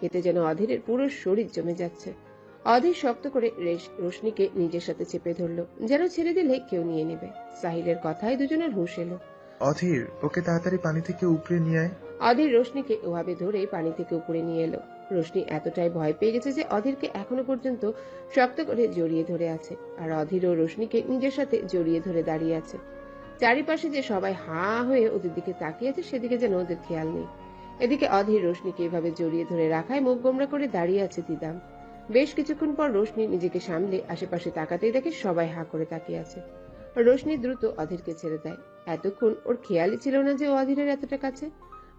এতে যেন অধীরের পুরো শরীর জমে যাচ্ছে। অধীর শক্ত করে রোশনিকে নিজের সাথে চেপে ধরলো, যেন ছেড়ে দিলে কেউ নিয়ে নেবে। সাহিলের কথায় দুজনের হুঁশ এলো। অধীর, ওকে তাড়াতাড়ি পানি থেকে উপড়ে নিয়ে আয়। অধীর রোশনিকে ওভাবে ধরে পানি থেকে উপরে নিয়ে এলো। রোশনি এতটাই ভয় পেয়ে গেছে যে অধীরকে এখনো পর্যন্ত শক্ত করে জড়িয়ে ধরে আছে, আর অধীর ও রোশনিকে নিজের সাথে জড়িয়ে ধরে দাঁড়িয়ে আছে। চারিপাশে যে সবাই হাঁ হয়ে ওদের দিকে তাকিয়ে আছে সেদিকে যেন ওদের খেয়াল নেই। এদিকে অধীর রোশনিকে এভাবে জড়িয়ে ধরে রাখায় মুখ গোমড়া করে দাঁড়িয়ে আছে দিদাম। বেশ কিছুক্ষণ পর রোশনি নিজেকে সামলে আশেপাশে তাকাতেই দেখে সবাই হাঁ করে তাকিয়ে আছে। রোশনি দ্রুত অধীরকে ছেড়ে দেয়। এতক্ষণ ওর খেয়ালই ছিল না যে ও অধীরের এতটা কাছে।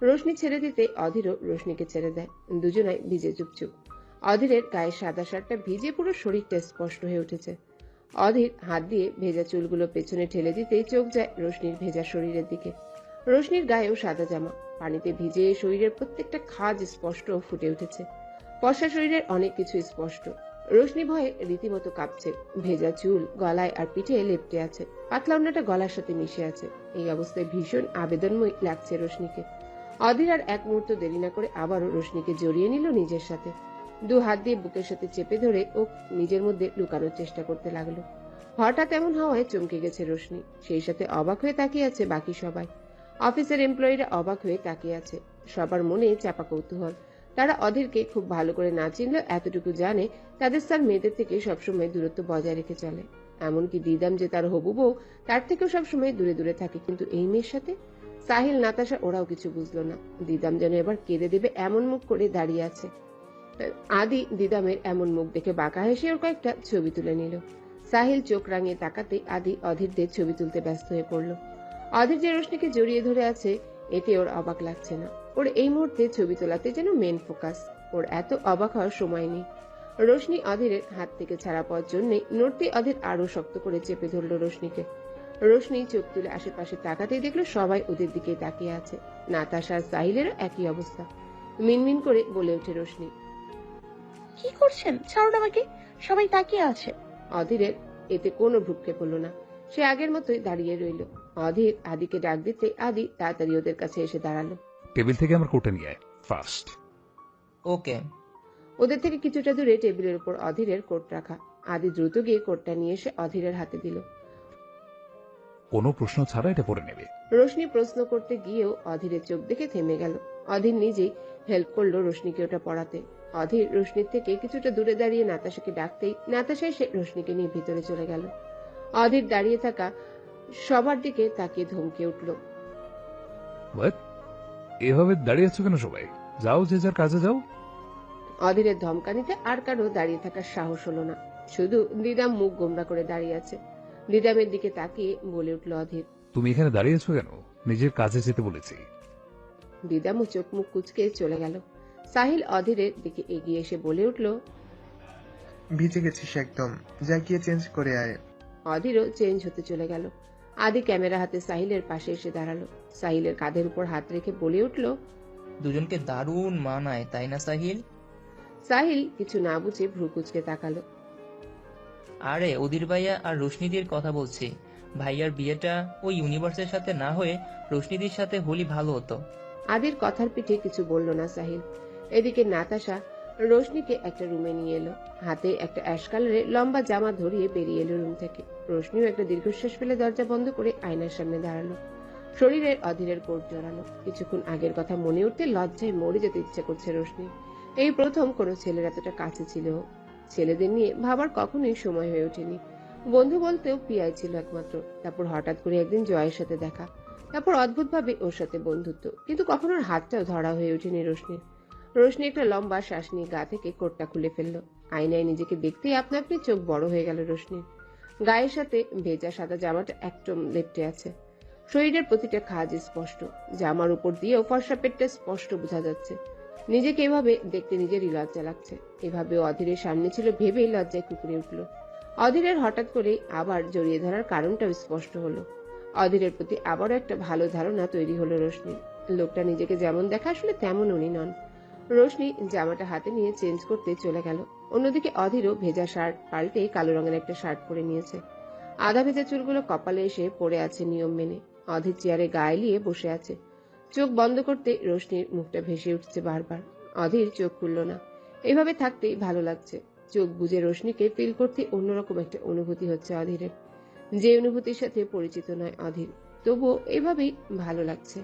রোশনি ছেড়ে দিতে অধীরও রোশনিকে ছেড়ে দেয়। দুজনাই ভিজে চুপচুপ। অধীরের গায়ে সাদা শার্টটা ভিজে পুরো শরীরটা স্পষ্ট হয়ে উঠেছে। অধীর হাত দিয়ে ভেজা চুলগুলো পেছনে ঠেলে দিতেই চোখ যায় রোশনির ভেজা শরীরের দিকে। রোশনির গায়েও সাদা জামা, পানিতে ভিজে শরীরের প্রত্যেকটা খাজ স্পষ্ট ফুটে উঠেছে। ফর্সা শরীরের অনেক কিছু স্পষ্ট। রোশনি ভয়ে রীতিমতো কাঁপছে। ভেজা চুল গলায় আর পিঠে লেপ্টে আছে, পাতলা ওড়নাটা গলার সাথে মিশে আছে। এই অবস্থায় ভীষণ আবেদনময় লাগছে রোশনিকে। অধীর আর এক মুহূর্ত দেরি না করে আবারও রোশনিকে জড়িয়ে নিল নিজের সাথে। দু হাত দিয়ে বুকের সাথে চেপে ধরে ও নিজের মধ্যে লুকানোর চেষ্টা করতে লাগলো। হঠাৎ এমন হওয়ায় চমকে গেছে রোশনি, সেই সাথে অবাক হয়ে তাকিয়ে আছে বাকি সবাই। অফিসের এমপ্লয়িরা অবাক হয়ে তাকিয়ে আছে। সবার মনে চাপা কৌতূহল। তারা অধীরকে খুব ভালো করে না চিনলেও এতটুকু জানে তাদের স্যার মেয়েদের থেকে সবসময় দূরত্ব বজায় রেখে চলে। এমনকি দিদাম যে তার হবু বউ, তার থেকেও সবসময় দূরে দূরে থাকে, কিন্তু এই মেয়ের সাথে সাহিল নাতাশা ওরাও কিছু বুঝলো না। দিদাম যেন এবার কেঁদে দেবে এমন মুখ করে দাঁড়িয়ে আছে। আদি দিদামের এমন মুখ দেখে বাঁকা হেসে ওর কয়েকটা ছবি তুলে নিল। সাহিল চোখ রাঙিয়ে তাকাতে আদি অধীরদের ছবি তুলতে ব্যস্ত হয়ে পড়ল। অধীর যে রোশনিকে জড়িয়ে ধরে আছে এতে ওর অবাক লাগছে না। ওর এই মুহূর্তে ছবি তোলাতে যেন মেন ফোকাস। ওর এত অবাক হওয়ার সময় নেই। রোশনি অধীরের হাত থেকে ছাড়া পাওয়ার জন্যে নড়তে অধীর আরো শক্ত করে চেপে ধরল রোশনিকে। রোশনি চোখ তুলে আশেপাশে তাকাতেই দেখলো সবাই ওদের দিকে তাকিয়ে আছে। নাতাশা আর সাহিলেরও একই অবস্থা। মিনমিন করে বলে ওঠে রোশনি, কি করছেন? ছাড়ুন আমাকে, সবাই তাকিয়ে আছে। অধীরের এতে কোনো ভ্রুক্ষেপ হলো না। সে আগের মতোই দাঁড়িয়ে রইল। অধীর আদিকে ডাক দিতে আদি তাড়াতাড়ি ওদের কাছে এসে দাঁড়ালো। টেবিল থেকে আমার কোটটা নিয়ে আয় ফার্স্ট। ওকে। ওদের থেকে কিছুটা দূরে টেবিলের উপর অধীরের কোট রাখা। আদি দ্রুত গিয়ে কোটটা নিয়ে এসে অধীরের হাতে দিল। কোনো প্রশ্ন ছাড়া এটা পড়ে নেবে। রোশনি প্রশ্ন করতে গিয়েও অধীরের চোখ দেখে থেমে গেল। অধীর নিজেই হেল্প করলো রোশনিকে ওটা পড়াতে। অধীর রোশনির থেকে কিছুটা দূরে দাঁড়িয়ে নাতাশাকে ডাকতেই নাতাশা এসে রোশনিকে নিয়ে ভিতরে চলে গেল। অধীর দাঁড়িয়ে থাকা সবার দিকে তাকিয়ে ধমকে উঠল, এভাবে দাঁড়িয়ে আছো কেন সবাই? যাও, যে যার কাজে যাও। অধীরের ধমকানিতে আর কারো দাঁড়িয়ে থাকার সাহস হলো না। শুধু দিদাম মুখ গোমড়া করে দাঁড়িয়ে আছে। দিদামের দিকে তাকিয়ে বলে উঠল অধীর, তুমি এখানে দাঁড়িয়ে আছো কেন? নিজের কাজে যেতে বলেছি। দিদামও চোখ মুখ কুচকে চলে গেল। সাহিল অধীরের দিকে এগিয়ে এসে বলে উঠল, ভিজে গেছিস একদম, যা গিয়ে চেঞ্জ করে আয়। অধীরও চেঞ্জ হতে চলে গেল। আদি ক্যামেরা হাতে সাহিলের পাশে এসে দাঁড়ালো। সাহিলের কাঁধের উপর হাত রেখে বলে উঠল, দুজনকে দারুণ মানায়, তাই না সাহিল? সাহিল কিছু না বুঝে ভ্রু কুচকে তাকালো। আরে অধীর ভাইয়া আর রোশনিদির কথা বলছি। ভাইয়ার বিয়েটা ওই ইউনিভার্সের সাথে না হয়ে রোশনিদির সাথে হলি ভালো হতো। আদির কথার পিঠে কিছু বলল না সাহিল। এদিকে নাতাশা রোশনিকে একটা রুমে নিয়ে এলো। হাতে একটা অ্যাশ কালারের লম্বা জামা ধরিয়ে বেরিয়ে এলো রুম থেকে। রোশনিও একটা দীর্ঘশ্বাস ফেলে দরজা বন্ধ করে আয়নার সামনে দাঁড়ালো। শরীরের অধীরের কোট জড়ানো। কিছুক্ষণ আগের কথা মনে উঠতে লজ্জায় মরে যেতে ইচ্ছে করছে রোশনি। এই প্রথম কোনো ছেলের এতটা কাছে ছিল। ছেলেদের নিয়ে ভাবার কখনোই সময় হয়ে ওঠেনি। বন্ধু বলতেও পিয়াই ছিল একমাত্র। তারপর হঠাৎ করে একদিন জয়ের সাথে দেখা। তারপর অদ্ভুতভাবে ওর সাথে বন্ধুত্ব, কিন্তু কখনো হাতটাও ধরা হয়ে ওঠেনি রোশনির। রোশনি একটা লম্বা শ্বাস নিয়ে গা থেকে কোটটা খুলে ফেললো। আয়নায় নিজেকে দেখতেই আপনা আপনি চোখ বড় হয়ে গেল রোশনির। গায়ের সাথে ভেজা সাদা জামাটা একদম লেপ্টে আছে। শরীরের প্রতিটা খাজ স্পষ্ট। জামার উপর দিয়েও ফর্সা পেটটা স্পষ্ট বোঝা যাচ্ছে। নিজেকে এভাবে দেখতে নিজেরই লজ্জা লাগছে। এভাবে অধীরের সামনে ছিল ভেবেই লজ্জায় কুকড়ে উঠল। অধীরের হঠাৎ করে আবার জড়িয়ে ধরার কারণটাও স্পষ্ট হলো। অধীরের প্রতি আবারও একটা ভালো ধারণা তৈরি হলো রোশনির। লোকটা নিজেকে যেমন দেখা আসলে তেমন উনি নন। রোশনি জামাটা হাতে নিয়ে চেঞ্জ করতে চলে গেল। অন্যদিকে অধীরও ভেজা শার্ট পাল্টে কালো রঙের একটা শার্ট পরে নিয়েছে। আধা ভেজা চুলগুলো কপালে এসে পড়ে আছে নিয়ম মেনে। অধীর চেয়ারে গায়ে লিয়ে বসে আছে। চোখ বন্ধ করতে রোশনির মুখটা ভেসে উঠছে বারবার। অধীর চোখ খুলল না। এভাবে থাকতেই ভালো লাগছে। চোখ বুজে রোশনিকে ফিল করতে অন্যরকম একটা অনুভূতি হচ্ছে অধীরের, যে অনুভূতির সাথে পরিচিত নয় অধীর, তবুও এভাবেই ভালো লাগছে।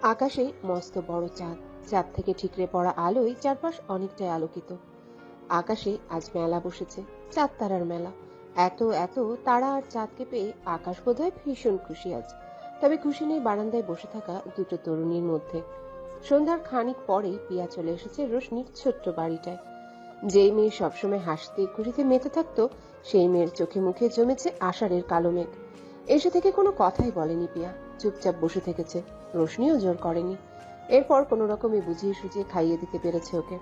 আকাশে মস্ত বড় চাঁদ, চাঁদ থেকে ঠিকরে পড়া আলোয় চারপাশ অনেকটাই আলোকিত। আকাশে আজ মেলা বসেছে, চাঁদ তারার মেলা। এত এত তারা আর চাঁদকে পেয়ে আকাশ বোধহয় ভীষণ খুশি আজ। তবে খুশি নেই বারান্দায় বসে থাকা দুটো তরুণীর মধ্যে। সন্ধ্যার খানিক পরেই পিয়া চলে এসেছে রোশনির ছোট্ট বাড়িটায়। যেই মেয়ে সবসময় হাসতে খুশিতে মেতে থাকতো, সেই মেয়ের চোখে মুখে জমেছে আষাঢ়ের কালো মেঘ। এসে থেকে কোনো কথাই বলেনি পিয়া, চুপচাপ বসে থেকেছে। রোশনিও জোর করেনি। এরপর কোনো রকমে বুঝিয়ে সুঝিয়ে খাইয়ে দিতে পেরেছে ওকে।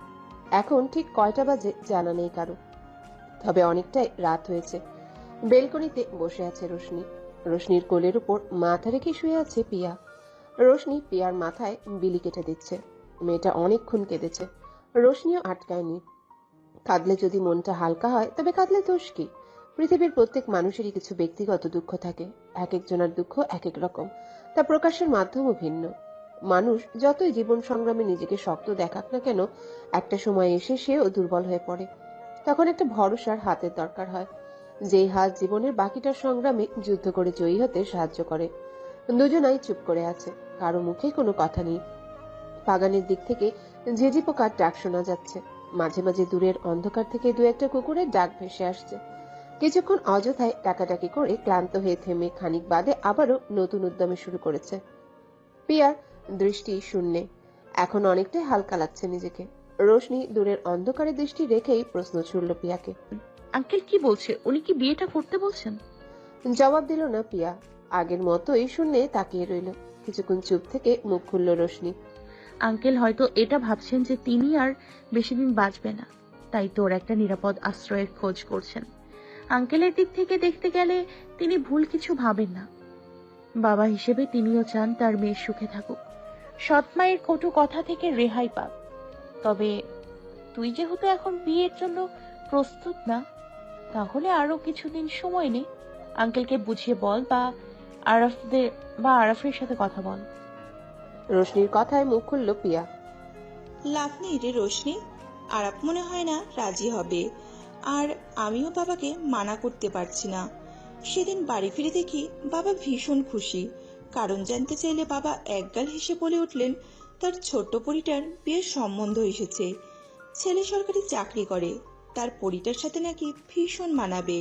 এখন ঠিক কয়টা বাজে জানা নেই কারো, তবে অনেকটাই রাত হয়েছে। বেলকনিতে বসে আছে রোশনি। রোশনির কোলের উপর মাথা রেখে শুয়ে আছে পিয়া। রোশনি পিয়ার মাথায় বিলি কেটে দিচ্ছে। মেয়েটা অনেকক্ষণ কেঁদেছে, রোশনিও আটকায়নি। কাঁদলে যদি মনটা হালকা হয় তবে কাঁদলে দোষ কি? পৃথিবীর প্রত্যেক মানুষেরই কিছু ব্যক্তিগত দুঃখ থাকে। এক একজনের দুঃখ এক এক রকম, তা প্রকাশের মাধ্যমও ভিন্ন। মানুষ যতই জীবন সংগ্রামে নিজেকে শক্ত দেখাক না কেন, একটা সময় এসে সেও দুর্বল হয়ে পড়ে। তখন একটা ভরসার হাতের দরকার হয়, যেই হাত জীবনের বাকিটা সংগ্রামে যুদ্ধ করে জয়ী হতে সাহায্য করে। দুজনাই চুপ করে আছে, কারো মুখে কোনো কথা নেই। বাগানের দিক থেকে ঝিঝি পোকার ডাক শোনা যাচ্ছে। মাঝে মাঝে দূরের অন্ধকার থেকে দু একটা কুকুরের ডাক ভেসে আসছে। কিছুক্ষণ অযথায় ডাকাডাকি করে ক্লান্ত হয়ে থেমে খানিক বাদে আবারও নতুন উদ্যমে শুরু করেছে। পিয়ার দৃষ্টি শূন্যে, এখন অনেকটাই হালকা লাগছে নিজেকে। রোশনি দূরের অন্ধকারে দৃষ্টি রেখেই প্রশ্ন ছুড়ল পিয়াকে। আঙ্কেল কি বলছে? উনি কি বিয়েটা করতে বলছেন? জবাব দিল না পিয়া, আগের মতোই শূন্যে তাকিয়ে রইল। কিছুক্ষণ চুপ থেকে মুখ খুলল রোশনি। আঙ্কেল হয়তো এটা ভাবছেন যে তিনি আর বেশি দিন বাঁচবে না, তাই তোর একটা নিরাপদ আশ্রয়ের খোঁজ করছেন। আঙ্কেলের দিক থেকে দেখতে গেলে তিনি ভুল কিছু ভাবেন না। বাবা হিসেবে তিনিও চান তার মেয়ে সুখে থাকুক, সৎ মায়ের কটু কথা থেকে রেহাই পাক। তবে তুই যেহেতু এখন বিয়ের জন্য প্রস্তুত না, তাহলে আরো কিছুদিন সময় নে। আঙ্কেলকে বুঝিয়ে বল বা আরাফের সাথে কথা বল। রোশনির কথায় মুখ খুলল পিয়া। লাভ নেই রে রোশনি, আরাপ মনে হয় না রাজি হবে। আর আমিও বাবাকে মানা করতে পারছি না। সেদিন বাড়ি ফিরে দেখি বাবা ভীষণ খুশি। কারণ জানতে চাইলে বাবা একগাল হেসে বলে উঠলেন তার ছোট্ট পরিটার বিয়ের সম্বন্ধ এসেছে। ছেলে সরকারি চাকরি করে, তার পরিটার সাথে নাকি ভীষণ মানাবে।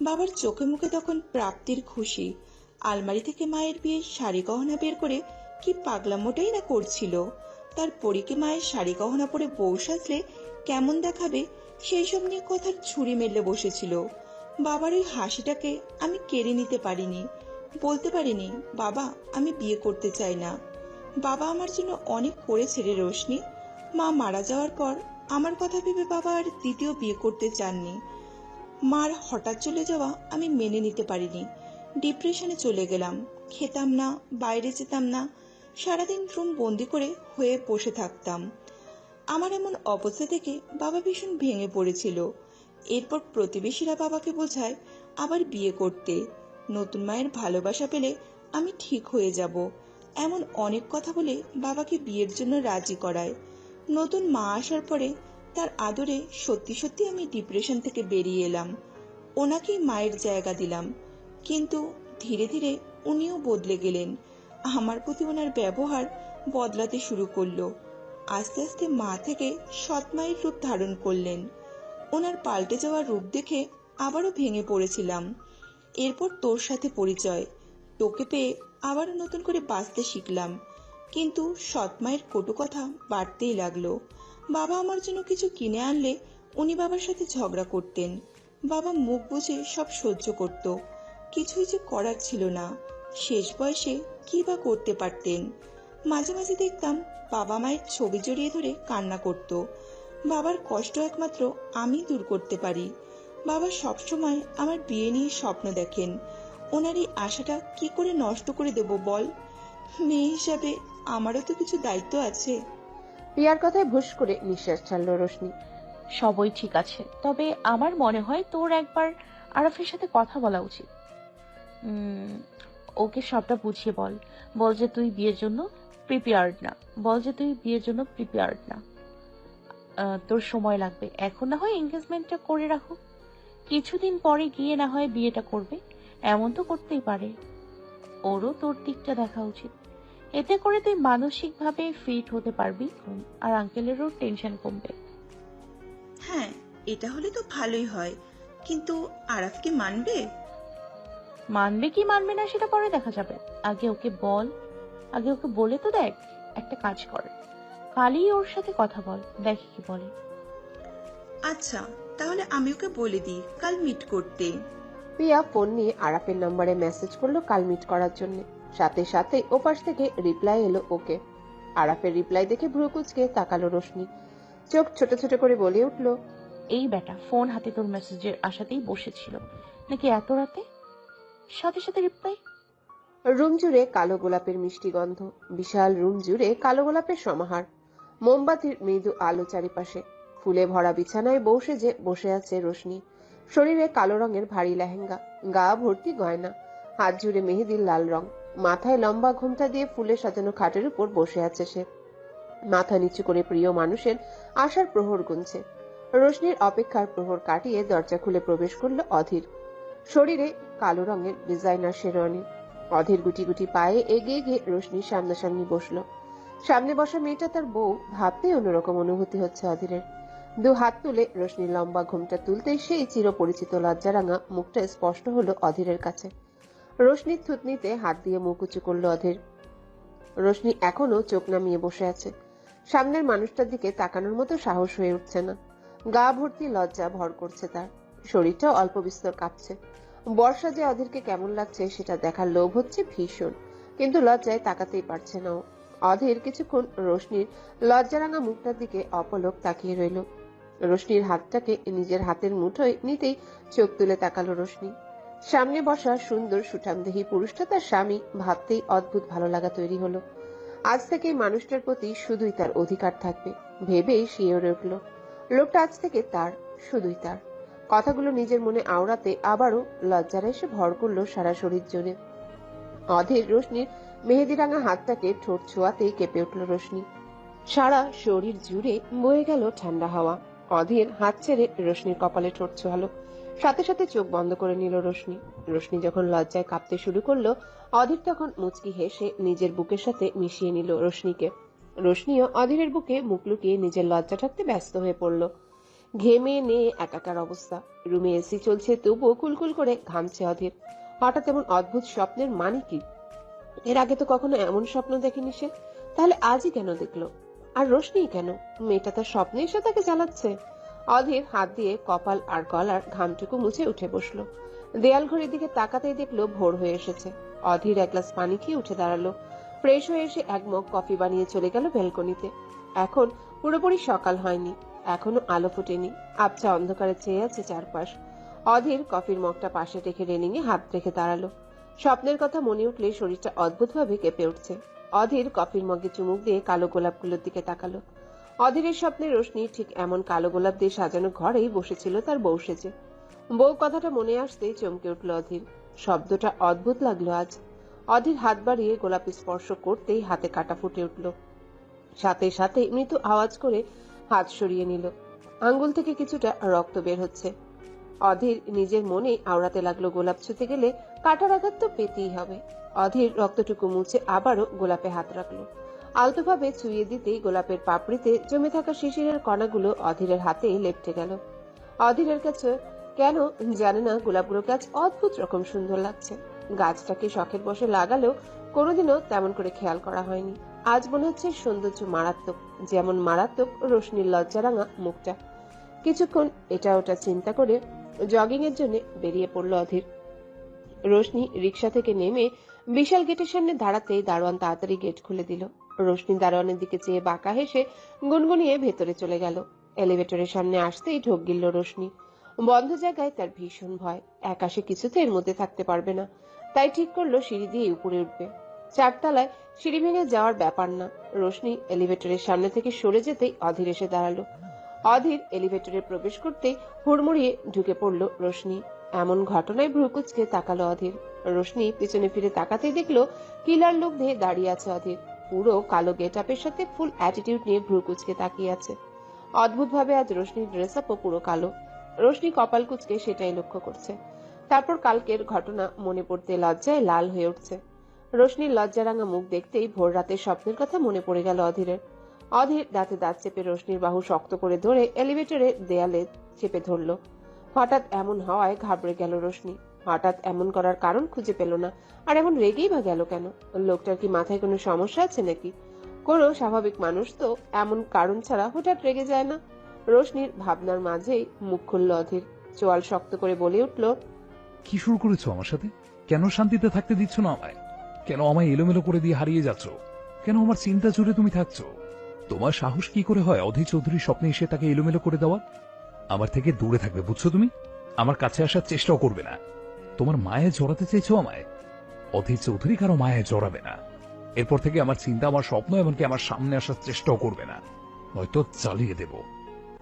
বাবার চোখে মুখে তখন প্রাপ্তির খুশি। আলমারি থেকে মায়ের বিয়ের শাড়ি গহনা বের করে কি পাগলামোটাই না করছিল। তার পরীকে মায়ের শাড়ি গহনা পরে বউ সাজলে কেমন দেখাবে সেই সব নিয়ে কথার ছুরি মেলে বসেছিল। বাবার ওই হাসিটাকে আমি কেড়ে নিতে পারিনি। বলতে পারিনি বাবা আমি বিয়ে করতে চাই না। বাবা আমার জন্য অনেক করেছে রে রোশনি। মা মারা যাওয়ার পর আমার কথা ভেবে বাবা আর দ্বিতীয় বিয়ে করতে চাননি। মার হঠাৎ চলে যাওয়া আমি মেনে নিতে পারিনি। ডিপ্রেশনে চলে গেলাম। খেতাম না, বাইরে যেতাম না, সারাদিন রুম বন্দি করে হয়ে বসে থাকতাম। আমার এমন অবস্থা থেকে বাবা ভীষণ ভেঙে পড়েছিল। এরপর প্রতিবেশীরা বাবাকে বোঝায় আবার বিয়ে করতে। নতুন মায়ের ভালোবাসা পেলে আমি ঠিক হয়ে যাব, এমন অনেক কথা বলে বাবাকে বিয়ের জন্য রাজি করায়। নতুন মা আসার পরে তার আদরে সত্যি সত্যি আমি ডিপ্রেশন থেকে বেরিয়ে এলাম। ওনাকেই মায়ের জায়গা দিলাম। কিন্তু ধীরে ধীরে উনিও বদলে গেলেন। আমার প্রতি ওনার ব্যবহার বদলাতে শুরু করলো। আস্তে আস্তে মা থেকে সৎ মায়ের রূপ ধারণ করলেন। ওনার পাল্টে যাওয়া রূপ দেখে আবারও ভেঙে পড়েছিলাম। এরপর তোর সাথে পরিচয়, তোকে পেয়ে আবারও নতুন করে বাঁচতে শিখলাম। কিন্তু সৎ মায়ের কটু কথা বাড়তেই লাগলো। বাবা আমার জন্য কিছু কিনে আনলে উনি বাবার সাথে ঝগড়া করতেন। বাবা মুখ বুজে সব সহ্য করত। কিছুই যে করার ছিল না। শেষ বয়সে কি বা করতে পারতেন। মাঝে মাঝে দেখতাম বাবা মায়ের ছবি জড়িয়ে ধরে কান্না করত। বাবার কষ্ট একমাত্র আমি দূর করতে পারি। বাবা সবসময় আমার বিয়ে নিয়ে স্বপ্ন দেখেন। ওনার এই আশাটা কি করে নষ্ট করে দেব বল? মেয়ে হিসাবে আমারও তো কিছু দায়িত্ব আছে। পিয়ার কথায় ভুস করে নিঃশ্বাস ছাড়ল রোশনি। সবই ঠিক আছে, তবে আমার মনে হয় তোর একবার আরাফের সাথে কথা বলা উচিত। ওকে সবটা বুঝিয়ে বল। বল যে তুই বিয়ের জন্য প্রিপেয়ার্ড না। বল যে তুই বিয়ের জন্য প্রিপেয়ার্ড না। তোর সময় লাগবে। এখন না হয় এনগেজমেন্টটা করে রাখো, কিছুদিন পরে গিয়ে না হয় বিয়েটা করবে। এমন তো করতেই পারে। ওরও তোর দিকটা দেখা উচিত। এতে করে তুই মানসিকভাবে ফিট হতে পারবি, আর আঙ্কেলেরও টেনশন কমবে। হ্যাঁ, এটা হলে তো ভালোই হয়, কিন্তু আরাফ কি মানবে? মানবে কি মানবে না সেটা পরে দেখা যাবে। আগে ওকে বল, আগে ওকে বলে তো দেখ। একটা কাজ কর, কালই ওর সাথে কথা বল, দেখ কি বলে। আচ্ছা, তাহলে আমি ওকে বলে দিই কাল মিট করতে। প্রিয়া ফোন নিয়ে আরাফের নম্বরে মেসেজ করলো কাল মিট করার জন্য। সাথে সাথে ওপাশ থেকে রিপ্লাই এলো ওকে। আরাফের রিপ্লাই দেখে ভ্রু কুঁচকে তাকালো রোশনি, চোখ ছোট ছোট করে বলে উঠলো, এই বেটা ফোন হাতে তোর মেসেজের আশাতেই বসেছিল নাকি এত রাতে? সাথে সাথে রিপ্লাই। রুম জুড়ে কালো গোলাপের মিষ্টি গন্ধ, বিশাল রুম জুড়ে কালো গোলাপের সমাহার, মোমবাতির মৃদু আলো চারিপাশে। ফুলে ভরা বিছানায় বসে আছে রোশনি। শরীরে কালো রঙের ভারী লেহেঙ্গা, গা ভর্তি গয়না, হাত জুড়ে মেহেদির লাল রং। মাথায় লম্বা ঘোমটা দিয়ে ফুলে সাজানো খাটের উপর বসে আছে সে। মাথা নিচু করে প্রিয় মানুষের আশার প্রহর গুনছে। রোশনির অপেক্ষার প্রহর কাটিয়ে দরজা খুলে প্রবেশ করলো অধীর। শরীরে কালো রঙের ডিজাইনার শেরওয়ানি। অধীর গুটি গুটি পায়ে এগিয়ে গিয়ে রোশনির সামনাসামনি বসলো। সামনে বসা মেয়েটা তার বউ ভাবতেই অন্যরকম অনুভূতি হচ্ছে অধীরের। দু হাত তুলে রোশনির লম্বা ঘোমটা তুলতেই সেই চিরপরিচিত লজ্জারাঙা মুখটা স্পষ্ট হলো অধীরের কাছে। রোশনির থুতনিতে হাত দিয়ে মুখ উঁচু করলো অধীর। রোশনি এখনো চোখ নামিয়ে বসে আছে। সামনের মানুষটার দিকে তাকানোর মতো সাহস হয়ে উঠছে না। গা ভর্তি লজ্জা ভর করছে তার, শরীরটাও অল্প বিস্তর কাঁপছে। বর্ষা যে অধীরকে কেমন লাগছে সেটা দেখার লোভ হচ্ছে ভীষণ, কিন্তু লজ্জায় তাকাতেই পারছে না ও। অধীর কিছুক্ষণ রোশনির লজ্জারাঙা মুখটার দিকে অপলক তাকিয়ে রইল। রোশনির হাতটাকে নিজের হাতের মুঠোয় নিতেই চোখ তুলে তাকালো রোশনি। সামনে বসা সুন্দর সুঠামদেহী পুরুষটা তার স্বামী ভাবতেই অদ্ভুত ভালো লাগা তৈরি হলো। আজ থেকে মানুষটার প্রতি শুধুই তার অধিকার থাকবে ভেবেই শিওরে উঠল। লোকটা আজ থেকে তার, শুধুই তার। কথাগুলো নিজের মনে আওড়াতে আবারও লজ্জারা এসে ভর করলো সারা শরীর জুড়ে। অধীর রোশনির মেহেদিরাঙা হাতটাকে ঠোঁট ছোঁয়াতেই কেঁপে উঠল রোশনি। সারা শরীর জুড়ে বয়ে গেল ঠান্ডা হাওয়া। অধীর হাত ছেড়ে রোশনির কপালে ঠোঁট ছোঁয়ালো, সাথে সাথে চোখ বন্ধ করে নিল রোশনি। রোশনি যখন লজ্জায় কাঁপতে শুরু করলো, অধীর তখন মুচকি হেসে নিজের বুকের সাথে মিশিয়ে নিল রোশনিকে। রোশনিও অধীরের বুকে মুখ লুকিয়ে নিজের লজ্জা ঢাকতে ব্যস্ত হয়ে পড়ল। ঘেমে নিয়ে একাকার অবস্থা। রুমে এসি চলছে তবুও কুলকুল করে ঘামছে অধীর। হঠাৎ এমন অদ্ভুত স্বপ্নের মানে কি? এর আগে তো কখনো এমন স্বপ্ন দেখেনি সে, তাহলে আজই কেন দেখলো? আর রোশনি কেন? মেয়েটা তার স্বপ্নে এসে তাকে জ্বালাচ্ছে। অধীর হাত দিয়ে কপাল আর গলার ঘামটুকু মুছে উঠে বসলো। দেয়াল ঘড়ির দিকে তাকাতেই দেখলো ভোর হয়ে এসেছে। অধীর এক গ্লাস পানি খেয়ে উঠে দাঁড়ালো। ফ্রেশ হয়ে এসে এক মগ কফি বানিয়ে চলে গেল ব্যালকনিতে। এখন পুরোপুরি সকাল হয়নি, এখনো আলো ফোটেনি। আবছা অন্ধকারে চেয়ে আছে চারপাশ। অধীর কফির মগটা পাশে রেখে রেলিং এ হাত রেখে দাঁড়ালো। স্বপ্নের কথা মনে উঠলে শরীরটা অদ্ভুতভাবে কেঁপে উঠছে। অধীর কফির মগে চুমুক দিয়ে কালো গোলাপগুলোর দিকে তাকালো। অধীরের স্বপ্নে রোশনি ঠিক এমন কালো গোলাপ দিয়ে সাজানো ঘরেই বসেছিল তার বউ সেজে। বউ কথাটা মনে আসতেই চমকে উঠল অধীর। শব্দটা অদ্ভুত লাগলো আজ। অধীর হাত বাড়িয়ে গোলাপ স্পর্শ করতেই হাতে কাটা ফুটে উঠল। সাথে সাথে মৃদু আওয়াজ করে হাত সরিয়ে নিল। আঙ্গুল থেকে কিছুটা রক্ত বের হচ্ছে। অধীর নিজের মনে আওড়াতে লাগলো, গোলাপ ছুঁতে গেলে কাটার আঘাত তো পেতেই হবে। অধীর রক্তটুকু মুছে আবারও গোলাপে হাত রাখলো। আলতোভাবে ছুঁয়ে দিতেই গোলাপের পাপড়িতে জমে থাকা শিশিরের কণাগুলো অধীরের হাতে লেপটে গেল। অধীরের কাছে কেন জানে না গোলাপগুলোকে আজ অদ্ভুত রকম সুন্দর লাগছে। গাছটাকে শখের বসে লাগালেও কোনোদিনও তেমন করে খেয়াল করা হয়নি। আজ মনে হচ্ছে সৌন্দর্য মারাত্মক, যেমন মারাত্মক রোশনির লজ্জারাঙা মুখটা। কিছুক্ষণ এটা ওটা চিন্তা করে জগিং এর জন্য বেরিয়ে পড়ল অধীর। রোশনি রিক্সা থেকে নেমে বিশাল গেটের সামনে দাঁড়াতেই দারোয়ান তাড়াতাড়ি গেট খুলে দিল। রোশনি দারোয়ানের দিকে চেয়ে বাঁকা হেসে গুনগুনিয়ে ভেতরে চলে গেল। এলিভেটরের সামনে আসতেই ঢোক গিলল রোশনি। বন্ধ জায়গায় তার ভীষণ ভয়, একা সে কিছুতে এর মধ্যে থাকতে পারবে না। তাই ঠিক করলো সিঁড়ি দিয়ে উপরে উঠবে। চারতলায় সিঁড়ি ভেঙে যাওয়ার ব্যাপার না। রোশনি এলিভেটরের সামনে থেকে সরে যেতেই অধীর এসে দাঁড়ালো। অধীর এলিভেটরে প্রবেশ করতেই হুড়মুড়িয়ে ঢুকে পড়ল রোশনি। এমন ঘটনায় ভ্রুকুচকে তাকালো অধীর। রোশনি পিছনে ফিরে তাকাতেই দেখলো কিলার লোক দিয়ে দাঁড়িয়ে আছে অধীর। পুরো কালো গেট আপের সাথে ফুল অ্যাটিটিউড নিয়ে ভ্রু কুচকে তাকিয়ে আছে। অদ্ভুত ভাবে আজ রোশনির ড্রেস আপও পুরো কালো। রোশনি কপাল কুচকে সেটাই লক্ষ্য করছে। তারপর কালকের ঘটনা মনে পড়তে লজ্জায় লাল হয়ে উঠছে। রোশনির লজ্জারাঙা মুখ দেখতেই ভোর রাতের স্বপ্নের কথা মনে পড়ে গেল অধীরের। অধীর দাঁতে দাঁত চেপে রোশনির বাহু শক্ত করে ধরে এলিভেটরের দেয়ালে চেপে ধরল। হঠাৎ এমন হওয়ায় ঘাবড়ে গেল রোশনি। হঠাৎ এমন করার কারণ খুঁজে পেল না। আর এমন রেগেই বা গেল কেন? লোকটার কি মাথায় কোনো সমস্যা আছে নাকি? কোনো স্বাভাবিক মানুষ তো এমন কারণ ছাড়া হঠাৎ রেগে যায় না। রোশনির ভাবনার মাঝেই মুখ খুলল অধীর। চোয়াল শক্ত করে বলে উঠল, কি শুরু করেছো আমার সাথে? কেন শান্তিতে থাকতে দিচ্ছ না আমায়? কেন আমায় এলোমেলো করে দিয়ে হারিয়ে যাচ্ছ? কেন আমার চিন্তা জুড়ে তুমি থাকছো? তোমার সাহস কি করে হয় অধীর চৌধুরীর স্বপ্নে এসে তাকে এলোমেলো করে দেওয়া? আমার থেকে দূরে থাকবে, বুঝছো তুমি? আমার কাছে আসার চেষ্টাও করবে না। তোমার মায়ে জড়াতে চাইছো আমায়? অধীর চৌধুরী কারো মায়ে জড়াবে না। এরপর থেকে আমার চিন্তা, আমার স্বপ্ন, এমনকি আমার সামনে আসার চেষ্টাও করবে না, নয়তো চালিয়ে দেব।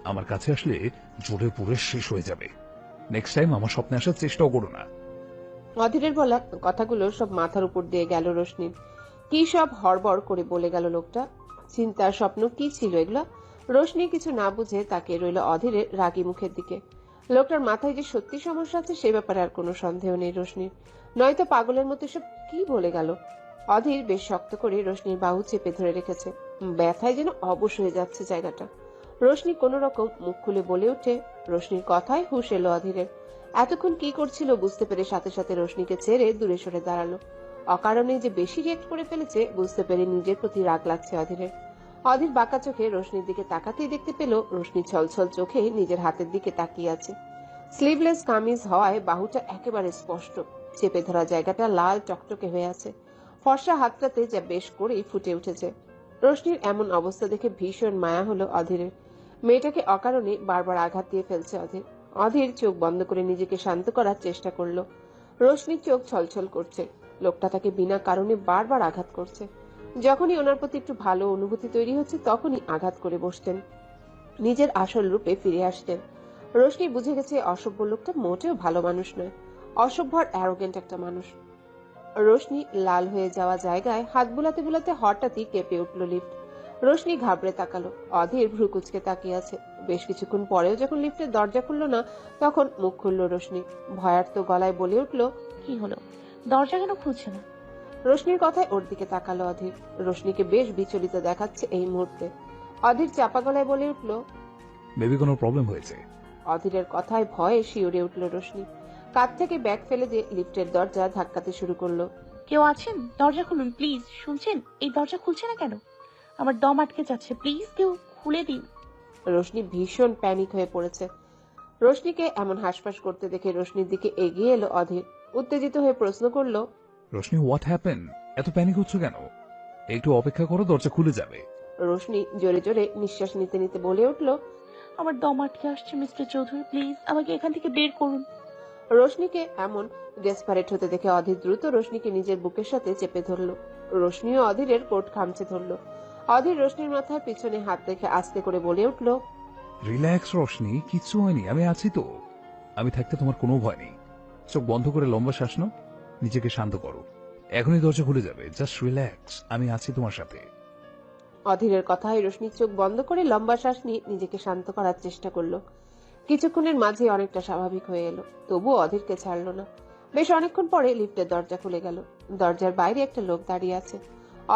আমার কাছে আসলে জোরে পুরে শেষ হয়ে যাবে। নেক্সট টাইম আমার স্বপ্নে আসার চেষ্টাও করো না। অধীরের বলা কথাগুলো সব মাথার উপর দিয়ে গেল রোশনির। কি সব হড়বড় করে বলে গেল লোকটা। চিন্তার স্বপ্ন কি ছিল এগুলো? রোশনি কিছু না বুঝে তাকে রইল অধীরের রাগী মুখের দিকে। লোকটার মাথায় যে সত্যি সমস্যা আছে সে ব্যাপারে আর কোনো সন্দেহ নেই রোশনির। নয়তো পাগলের মতো সব কি বলে গেল। অধীর বেশ শক্ত করে রোশনির বাহু চেপে ধরে রেখেছে। ব্যথায় যেন অবশ হয়ে যাচ্ছে জায়গাটা। রোশনি কোনো রকম মুখ খুলে বলে উঠে। রোশনির কথায় হুঁশ এলো অধীরের। এতক্ষণ কি করছিল বুঝতে পেরে সাথে সাথে রোশনিকে ছেড়ে দূরে সরে দাঁড়ালো। অকারণে যে বেশি রিয়েক্ট করে ফেলেছে বুঝতে পেরে নিজের প্রতি রাগ লাগছে অধীরের। অধীর বাঁকা চোখে রোশনির দিকে তাকাতেই দেখতে পেল রোশনি ছলছল চোখে নিজের হাতের দিকে তাকিয়ে আছে। স্লিভলেস কামিজ হওয়ায় বাহুটা একেবারে স্পষ্ট। চেপে ধরা জায়গাটা লাল টকটকে হয়ে আছে। ফর্সা হাতটাতে যা বেশ করেই ফুটে উঠেছে। রোশনির এমন অবস্থা দেখে ভীষণ মায়া হলো অধীরের। মেয়েটাকে অকারণে বারবার আঘাত দিয়ে ফেলছে অধীর। অধীর চোখ বন্ধ করে নিজেকে শান্ত করার চেষ্টা করলো। রোশনির চোখ ছলছল করছে। লোকটা তাকে বিনা কারণে বারবার আঘাত করছে। যখনই ওনার প্রতি একটু ভালো অনুভূতি তৈরি হচ্ছে তখনই আঘাত করে বসতেন, নিজের আসল রূপে ফিরে আসতেন। রোশনি বুঝে গেছে অসভ্য লোকটা মোটেও ভালো মানুষ নয়। অসভ্য আর অ্যারোগেন্ট একটা মানুষ। রোশনি লাল হয়ে যাওয়া জায়গায় হাত বুলাতে বুলাতে হঠাৎই কেঁপে উঠল লিফট। রোশনি ঘাবড়ে তাকালো। অধীর ভ্রু কুচকে তাকিয়ে আছে। বেশ কিছুক্ষণ পরেও যখন লিফটের দরজা খুললো না তখন মুখ খুলল রোশনি। ভয়ার্ত গলায় বলে উঠল, কি হলো? দরজা কেন খুলছে না? রোশনির কথায় ওর দিকে তাকালো অধীর। রোশনিকে বেশ বিচলিত দেখাচ্ছে এই মুহূর্তে। অধীর চাপা গলায় বলে উঠল, মেবি কোনো প্রবলেম হয়েছে। অধীরের কথায় ভয়ে শিউরে উঠল রোশনি। কাঁধ থেকে ব্যাগ ফেলে দিয়ে লিফটের দরজা ধাক্কাতে শুরু করলো। কেউ আছেন? দরজা খুলুন প্লিজ। শুনছেন? এই দরজা খুলছে না কেন? আমার দম আটকে যাচ্ছে, প্লিজ কেউ খুলে দিন। রোশনি ভীষণ প্যানিক হয়ে পড়েছে। রোশনিকে এমন হাসপাস করতে দেখে রোশনির দিকে এগিয়ে এলো অধীর। উত্তেজিত হয়ে প্রশ্ন করলো, রোশনি, হোয়াট হ্যাপেন? এত প্যানিক হচ্ছ কেন? একটু অপেক্ষা করো, দরজা খুলে যাবে। রোশনি জোরে জোরে নিঃশ্বাস নিতে নিতে বলে উঠল, আমার দম আটকে আসছে মিস্টার চৌধুরী, প্লিজ আমাকে এখান থেকে বের করুন। রোশনিকে এমন ডেসপারেট হতে দেখে অধীর দ্রুত রোশনিকে নিজের বুকের সাথে চেপে ধরলো। রোশনিও অধীরের কোট খামচে ধরলো। অধীর রোশনির মাথার পিছনে হাত রেখে আস্তে করে বলে উঠল, রিল্যাক্স রোশনি, কিচ্ছু হয়নি, আমি আছি তো। আমি থাকতে তোমার কোনো ভয় নেই। চোখ বন্ধ করে লম্বা শ্বাস নাও, নিজেকে শান্ত করো। এখনই দরজা খুলে যাবে, জাস্ট রিল্যাক্স, আমি আছি তোমার সাথে। অধীরের কথায় রোশনির চোখ বন্ধ করে লম্বা শ্বাস নিয়ে নিজেকে শান্ত করার চেষ্টা করলো। কিছুক্ষণের মাঝে অনেকটা স্বাভাবিক হয়ে এলো। তবুও অধীরকে ছাড়লো না। বেশ অনেকক্ষণ পরে লিফটের দরজা খুলে গেল। দরজার বাইরে একটা লোক দাঁড়িয়ে আছে।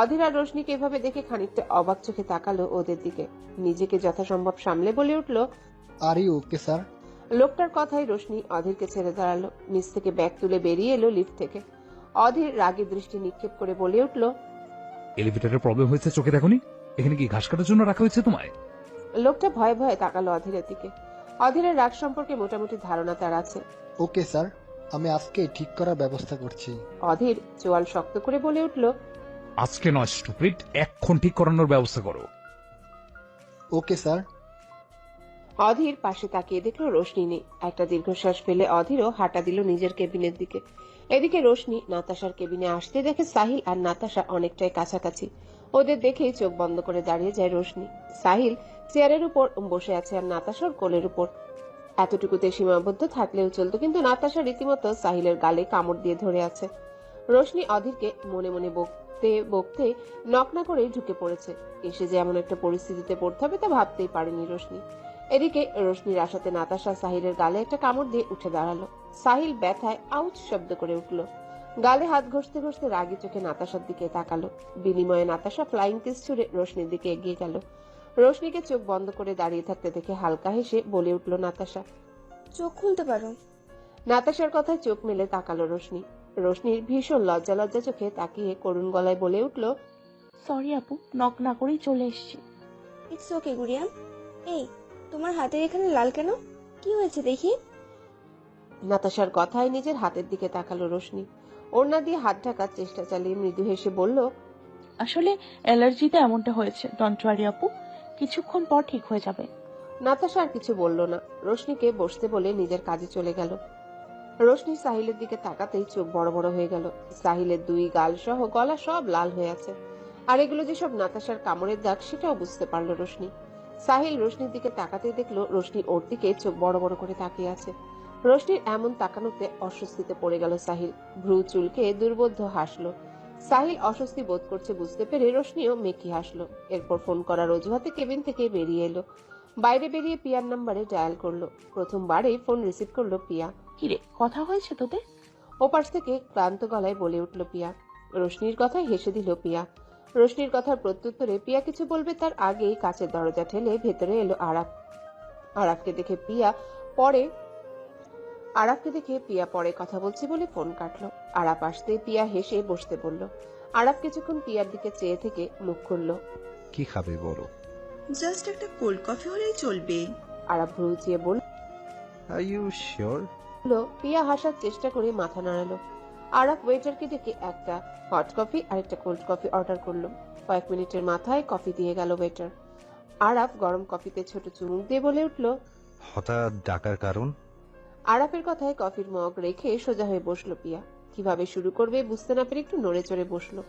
অধীর আর রোশনিকে এভাবে দেখে খানিকটা অবাক চোখে তাকালো ওদের দিকে। নিজেকে যথাসম্ভব সামলে বলে উঠল, আর ইউ ওকে স্যার? লোকটার কথাই রোশনি অধীরকে ছেড়ে দাঁড়ালো। নিচ থেকে ব্যাগ তুলে বেরিয়ে এলো লিফট থেকে। অধীর রাগী দৃষ্টি নিক্ষেপ করে বলে উঠল, এলিভেটরের প্রবলেম হয়েছে, চোখে দেখোনি? এখানে কি ঘাস কাটার জন্য রাখা হয়েছে তোমায়? লোকটা ভয়ে ভয়ে তাকালো অধীরের দিকে। অধীরের রাগ সম্পর্কে মোটামুটি ধারণা তার আছে। ওকে স্যার, আমি আজকে ঠিক করার ব্যবস্থা করছি। অধীর চোয়াল শক্ত করে বলে উঠল, আজকে নয় স্টুপিড, এখন ঠিক করানোর ব্যবস্থা করো। Okay sir. অধীর পাশে তাকিয়ে দেখলো রোশনি নেই। একটা দীর্ঘশ্বাস ফেলে অধীরও হাঁটা দিল নিজের কেবিনের দিকে। এদিকে রোশনি নাতাশার কেবিনে আসতে দেখে সাহিল আর নাতাশা অনেকটাই কাছাকাছি। ওদের দেখেই চোখ বন্ধ করে দাঁড়িয়ে যায় রোশনি। সাহিল চেয়ারের উপর বসে আছে আর নাতাশার কোলের উপর। এতটুকুতে সীমাবদ্ধ থাকলেও চলতো, কিন্তু নাতাশা রীতিমতো সাহিলের গালে কামড় দিয়ে ধরে আছে। রোশনি অধীরকে মনে মনে বকতে বকতে নক না করে ঢুকে পড়েছে। এসে যে এমন একটা পরিস্থিতিতে পড়তে হবে তা ভাবতেই পারেনি রোশনি। এদিকে রোশনির আশাতে নাতাশা সাহিলের গালে একটা কামড় দিয়ে উঠে দাঁড়ালো। সাহিল ব্যথায় আউচ শব্দ করে উঠল। গালে হাত ঘষতে ঘষতে রাগি চোখে নাতাশার দিকে তাকালো। বিনিময়ে নাতাশা ফ্লাইং কিস ছুড়ে রোশনির দিকে এগিয়ে গেল। রোশনিকে চোখ বন্ধ করে দাঁড়িয়ে থাকতে দেখে হালকা হেসে বলে উঠল নাতাশা। চোখ খুলতে পারো। নাতাশার কথায় চোখ মেলে তাকালো রোশনি। রোশনির ভীষণ লজ্জা লজ্জা চোখে তাকিয়ে করুণ গলায় বলে উঠল, সরি আপু, নক না করেই চলে এসেছি। ইটস ওকে গুড়িয়ান। এই, তোমার হাতের এখানে লাল কেন? কি হয়েছে দেখি। নাতাশার কথায় নিজের হাতের দিকে তাকালো রোশনি। ওড়না দিয়ে হাত ঢাকার চেষ্টা চালিয়ে মৃদু হেসে বলল, আসলে অ্যালার্জিতে এমনটা হয়েছে। ডোন্ট ওয়ারি আপু, কিছুক্ষণ পর ঠিক হয়ে যাবে। নাতাশা আর কিছু বলল না। রোশনিকে বসতে বলে নিজের কাজে চলে গেল। রোশনি সাহিলের দিকে তাকাতেই চোখ বড় বড় হয়ে গেল। সাহিলের দুই গাল সহ গলা সব লাল হয়ে আছে, আর এগুলো যে সব নাতাশার কামড়ের দাগ সেটাও বুঝতে পারলো রোশনি। সাহিল রোশনির দিকে তাকাতেই দেখলো রোশনি ওর দিকে চোখ বড় বড় করে তাকিয়ে আছে। রোশনির এমন তাকানোতে অস্বস্তিতে পড়ে গেল সাহিল। ভ্রু চুলকে দুর্বোধ্য হাসলো। সাহিল অস্বস্তি বোধ করছে বুঝতে পেরে রোশনিও মেকি হাসলো। এরপর ফোন করার অজুহাতে কেবিন থেকে বেরিয়ে এলো। বাইরে বেরিয়ে পিয়ার নাম্বারে ডায়াল করলো। প্রথমবারেই ফোন রিসিভ করলো পিয়া। কিরে, কথা হয়েছে তোদের? ওপাশ থেকে ক্লান্ত গলায় বলে উঠল পিয়া। রোশনির কথায় হেসে দিল পিয়া। রোশনির কথার প্রত্যুত্তরে পিয়া কিছু বলবে তার আগেই কাচের দরজা ঠেলে ভেতরে এলো আরাফ। আরাফকে দেখে পিয়া পরে কথা বলছি বলে ফোন কাটলো। আরাফ আসতে পিয়া হেসে বসতে বলল। আরাফ কিছুক্ষণ পিয়ার দিকে চেয়ে থেকে মুখ খুলল। কি খাবে বলো? জাস্ট একটা কোল্ড কফি হলেই চলবে। আরাফ ভ্রু চেয়ে বলল। Are you sure? পিয়া হাসার চেষ্টা করে মাথা নাড়ালো। আরাফ ওয়েটারকে ডেকে একটা হট কফি আর একটা কোল্ড কফি অর্ডার করলো। কয়েক মিনিটের মাথায় কফি দিয়ে গেল ওয়েটার। আরাফ গরম কফিতে ছোট চুমুক দিয়ে বলে উঠল, হঠাৎ ডাকার কারণ? আরাফের কথায় কফির মগ রেখে সোজা হয়ে বসলো পিয়া। কিভাবে শুরু করবে বুঝতে না পেরে একটু নড়ে চড়ে বসলো।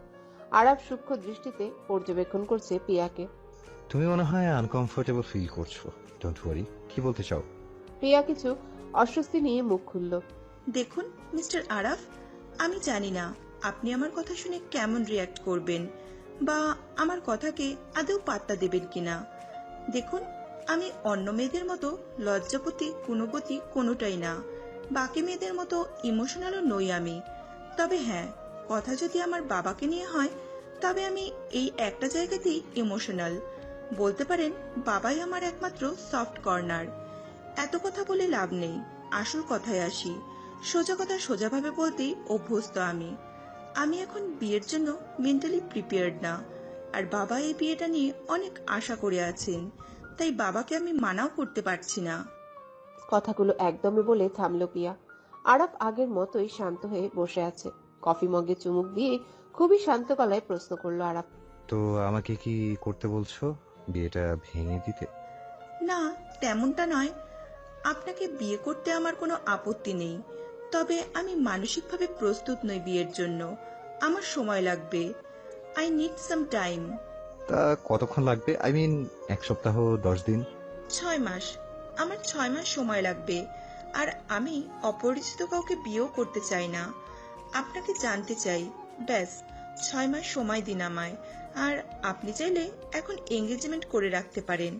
আরাফ সূক্ষ্ম দৃষ্টিতে পর্যবেক্ষণ করছে পিয়াকে। তুমি মনে হয় আনকমফোর্টেবল ফিল করছো। ডোন্ট ওয়ারি, কি বলতে চাও? পিয়া কিছু অস্বস্তি নিয়ে মুখ খুলল। দেখুন মিস্টার আরাফ, আমি জানি না আপনি আমার কথা শুনে কেমন রিয়াক্ট করবেন বা আমার কথাকে আদৌ পাত্তা দেবেন কিনা। দেখুন, আমি অন্য মেয়েদের মতো লজ্জাপতি গুণবতী কোনোটাই না, বাকি মেয়েদের মতো ইমোশনালও নই আমি। তবে হ্যাঁ, কথা যদি আমার বাবাকে নিয়ে হয় তবে আমি এই একটা জায়গাতেই ইমোশনাল। বলতে পারেন বাবাই আমার একমাত্র সফট কর্নার। এত কথা বলে লাভ নেই, আসল কথায় আসি। সোজা কথা সোজাভাবে বলতেই অভ্যস্ত আমি। আমি এখন বিয়ের জন্য মেন্টালি প্রিপেয়ার্ড না, আর বাবা এই বিয়েটা নিয়ে অনেক আশা করে আছেন, তাই বাবাকে আমি মানাও করতে পারছি না। কথাগুলো একদমই বলে থামলো পিয়া। আরাফ আগের মতোই শান্ত হয়ে বসে আছে। কফি মগে চুমুক দিয়ে খুবই শান্ত গলায় প্রশ্ন করলো আরাফ। তো আমাকে কি করতে বলছো? বিয়েটা ভেঙে দিতে? না, তেমনটা নয়। আপনাকে বিয়ে করতে আমার কোনো আপত্তি নেই, তবে আমি মানসিকভাবে প্রস্তুত নই বিয়ের জন্য। আমার সময় লাগবে। I need some time. তা কতক্ষণ লাগবে? আই মিন 1 সপ্তাহ, 10 দিন? 6 মাস। আমার 6 মাস সময় লাগবে, আর আমি অপরিচিত কাউকে বিয়েও করতে চাই না। আপনাকে জানতে চাই, ব্যাস 6 মাস সময় দিন আমায়। আর আপনি চাইলে এখন এঙ্গেজমেন্ট করে রাখতে পারেন,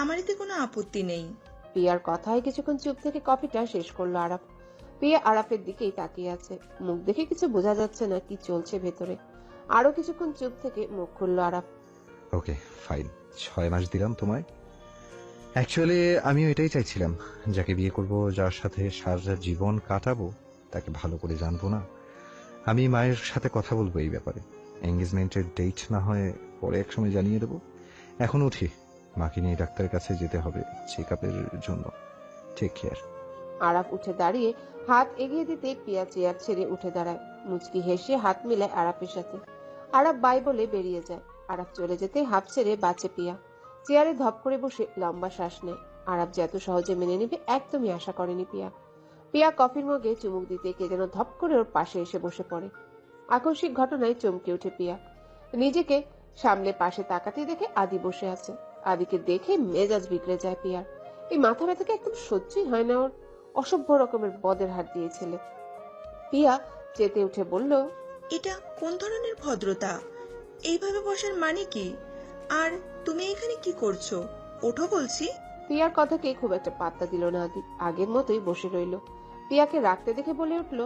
আমার এতে কোনো আপত্তি নেই। পিয়ার কথায় কিছুক্ষণ চুপ থেকে কফিটা শেষ করলো আরাফ। পিয়া আরাফের দিকেই তাকিয়ে আছে। মুখ দেখে কিছু বোঝা যাচ্ছে না কি চলছে ভেতরে। আরো কিছুক্ষণ চুপ থেকে মুখ খুললো আরাফ। ওকে ফাইন, 6 মাস দিলাম তোমায়। অ্যাকচুয়ালি আমিও এটাই চাইছিলাম, যাকে বিয়ে করব, যার সাথে সারা জীবন কাটাবো, তাকে ভালো করে জানবো না। আমি মায়ের সাথে কথা বলবো এই ব্যাপারে। এঙ্গেজমেন্টের ডেট না হয় পরে এক সময় জানিয়ে দেবো। এখন উঠি, মাকে নিয়ে ডাক্তারের কাছে যেতে হবে চেক আপের জন্য। Take care. আরাফ উঠে দাঁড়িয়ে হাত এগিয়ে দিতে পিয়া চেয়ার ছেড়ে উঠে দাঁড়ায়। মুচকি হেসে হাত মিলায় আরাফের সাথে। আরাফ বাই বলে বেরিয়ে যায়। আরাফ চলে যেতে হাফ ছেড়ে বাঁচে পিয়া। চেয়ারে ধপ করে বসে লম্বা শ্বাস নেয়। আরাফ যে এত সহজে মেনে নিবে একদমই আশা করেনি পিয়া। পিয়া কফির মগে চুমুক দিতে কে যেন ধপ করে ওর পাশে এসে বসে পড়ে। আকস্মিক ঘটনায় চমকে উঠে পিয়া। নিজেকে সামলে পাশে তাকাতে দেখে আদি বসে আছে। আদিকে দেখে মেজাজ বিগড়ে যায় পিয়ার। এই মাথা ব্যথাকে একদম সহ্যই হয় না ওর। অসভ্য রকমের বদের হাত দিয়ে ছেলে। পিয়া চেতে উঠে বলল, এটা কোন ধরনের ভদ্রতা? এইভাবে বসার মানে কি? আর তুমি এখানে কি করছো? ওঠো বলছি। পিয়ার কথাকে খুব একটা পাত্তা দিল না আদি, আগের মতোই বসে রইল। পিয়াকে রাখতে দেখে বলে উঠল,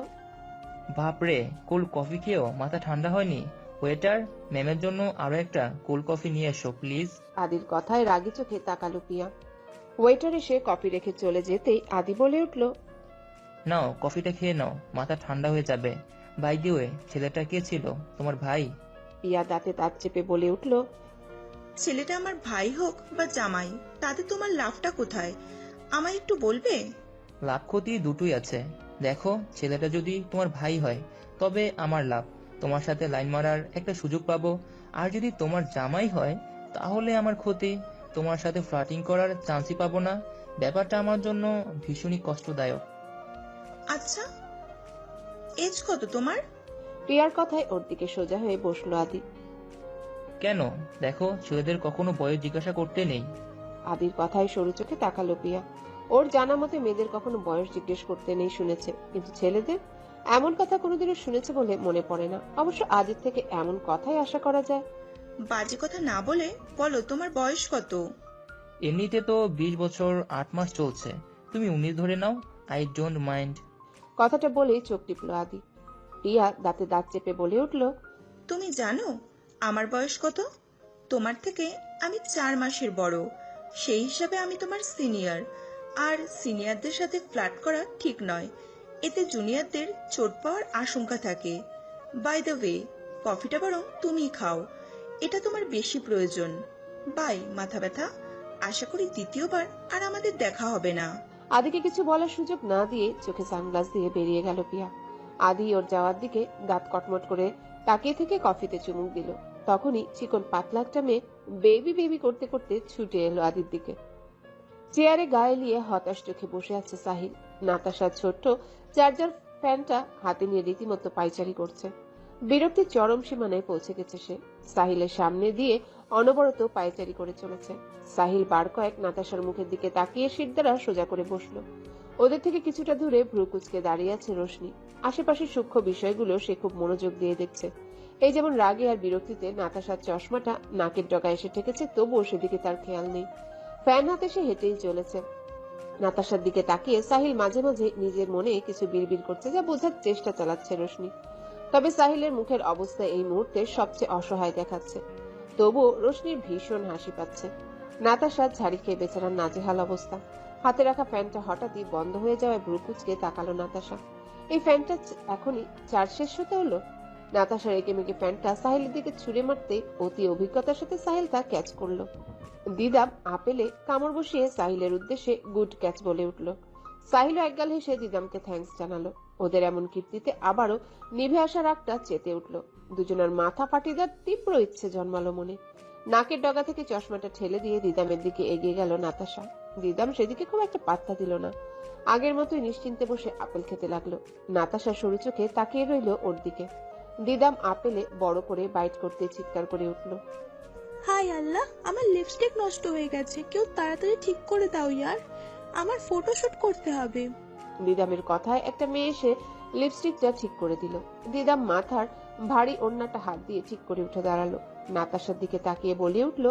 বাপরে, কোল্ড কফি খেয়েও মাথা ঠান্ডা হয়নি? ওয়েটার, ম্যামের জন্য আরো একটা কোল্ড কফি নিয়ে এসো প্লিজ। আদির কথায় রাগি চোখে তাকালো পিয়া। ওয়েটার এসে কফি রেখে চলে যেতেই আদি বলে উঠল, নাও কফিটা খেয়ে নাও, মাথা ঠান্ডা হয়ে যাবে। বাই দি ওয়ে, ছেলেটা কে ছিল? তোমার ভাই? পিয়া দাঁতে দাঁত চেপে বলে উঠল, ছেলেটা আমার ভাই হোক বা জামাই, তাতে তোমার লাভটা কোথায়? আমায় একটু বলবে? লাভ ক্ষতি দুটোই আছে। দেখো, ছেলেটা যদি তোমার ভাই হয় তবে আমার লাভ, তোমার সাথে লাইন মারার একটা সুযোগ পাবো। আর যদি তোমার জামাই হয় তাহলে আমার ক্ষতি, তোমার সাথে ফ্লার্টিং করার চান্সই পাবো না। ব্যাপারটা আমার জন্য ভীষণই কষ্টদায়ক। আচ্ছা, এজ কত তোমার? পিয়ার কথায় ওর দিকে সোজা হয়ে বসলো আদি। কেন? দেখো, ছেলেদের কখনো বয়স জিজ্ঞাসা করতে নেই। আদির কথায় সরু চোখে তাকালো পিয়া। ওর জানা মতে মেয়েদের কখনো বয়স জিজ্ঞেস করতে নেই শুনেছে, কিন্তু ছেলেদের এমন কথা কোনোদিনও শুনেছে বলে মনে পড়ে না। অবশ্য আদির থেকে এমন কথাই আশা করা যায়। বাজে কথা না বলে বলো তোমার বয়স কত? এমনিতে তো 20 বছর 8 মাস চলছে, তুমি 19 ধরে নাও, আই ডোন্ট মাইন্ড। কথাটা বলেই চোখ টিপলো আদি। পিয়া দাঁতে দাঁত চেপে বলে উঠল, তুমি জানো আমার বয়স কত? তোমার থেকে আমি 4 মাসের বড়। সেই হিসাবে আমি তোমার সিনিয়র। আর সিনিয়রদের সাথে ফ্লার্ট করা ঠিক নয়, এতে জুনিয়রদের চোট পাওয়ার আশঙ্কা থাকে। বাই দ্য ওয়ে, কফিটা বরং তুমি খাও, এটা তোমার বেশি প্রয়োজন। বাই মাথা ব্যথা, আশা করি দ্বিতীয়বার আর আমাদের দেখা হবে না। আদিকে কিছু বলার সুযোগ না দিয়ে চোখে সানগ্লাস দিয়ে বেরিয়ে গেল পিয়া। আদি ওর যাওয়ার দিকে দাঁত কটমট করে তাকিয়ে থেকে কফিতে চুমুক দিল। তখনই চিকন পাতলা একটা মেয়ে বেবি বেবি করতে করতে ছুটে এলো আদির দিকে। চেয়ারে গায়ে নিয়ে হতাশ চোখে বসে আছে সাহিল। নাতাশার ছোট্ট চার্জার ফ্যানটা হাতে নিয়ে রীতিমতো পাইচারি করছে। বিরক্তির চরম সীমানায় পৌঁছে গেছে সে। সাহিলের সামনে দিয়ে অনবরত পায়চারি করে চলেছে। সাহিল বার কয়েক নাতাশার মুখের দিকে তাকিয়ে সিট দ্বারা সোজা করে বসলো। ওদের থেকে কিছুটা দূরে ভ্রু কুচকে দাঁড়িয়ে আছে রোশনি। আশেপাশের সূক্ষ্ম বিষয়গুলো সে খুব মনোযোগ দিয়ে দেখছে। এই যেমন রাগে আর বিরক্তিতে নাতাশার চশমাটা নাকের ডগায় এসে ঠেকেছে, তবুও সেদিকে তার খেয়াল নেই। ফ্যান হাতে সে হেঁটেই চলেছে। নাতাশার দিকে তাকিয়ে সাহিল মাঝে মাঝে নিজের মনে কিছু বিড়বিড় করছে, যা বোঝার চেষ্টা চালাচ্ছে রোশনি। তবে সাহিলের মুখের অবস্থা এই মুহূর্তে সবচেয়ে অসহায় দেখাচ্ছে। তবুও রোশনির ভীষণ হাসি পাচ্ছে। নাতাশা ঝাড়ি খেয়ে বেচারার নাজেহাল অবস্থা। হাতে রাখা ফ্যানটা হঠাৎই বন্ধ হয়ে যাওয়ায় ভ্রু কুচকে তাকালো নাতাশা। এই ফ্যানটা এখনই চার্জ শেষ হতে হলো? নাতাশার এঁকেমেকে ফ্যানটা সাহিলের দিকে ছুঁড়ে মারতে অতি অভিজ্ঞতার সাথে সাহিল তা ক্যাচ করলো। দিদাম আপেলে কামড় বসিয়ে সাহিলের উদ্দেশ্যে গুড ক্যাচ বলে উঠল। সাহিলও একগাল হেসে দিদামকে থ্যাঙ্কস জানালো। ওদের এমন কীর্তিতে আবারও নিভে আসা রাগটা চেতে উঠল। দুজনের মাথা ফাটিয়ে দেওয়ার তীব্র ইচ্ছে জন্মালো মনে। নাকের ডগা থেকে চশমাটা ঠেলে দিয়ে দিদামের দিকে এগিয়ে গেল নাতাশা। দিদাম সেদিকে খুব একটা পাত্তা দিল না। আগের মতোই নিশ্চিন্তে বসে আপেল খেতে লাগলো। নাতাশা সরু চোখে তাকিয়ে রইল ওর দিকে। দিদাম আপেলে বড় করে বাইট করতে চিৎকার করে উঠল, হাই আল্লাহ, আমার লিপস্টিক নষ্ট হয়ে গেছে, কেউ তাড়াতাড়ি ঠিক করে দাও ইয়ার, আমার ফটোশুট করতে হবে। দিদামের কথায় একটা মেয়ে এসে লিপস্টিকটা ঠিক করে দিল। দিদাম মাথার ভারী ওড়নাটা হাত দিয়ে ঠিক করে উঠে দাঁড়ালো। নাতাশার দিকে তাকিয়ে বলে উঠল,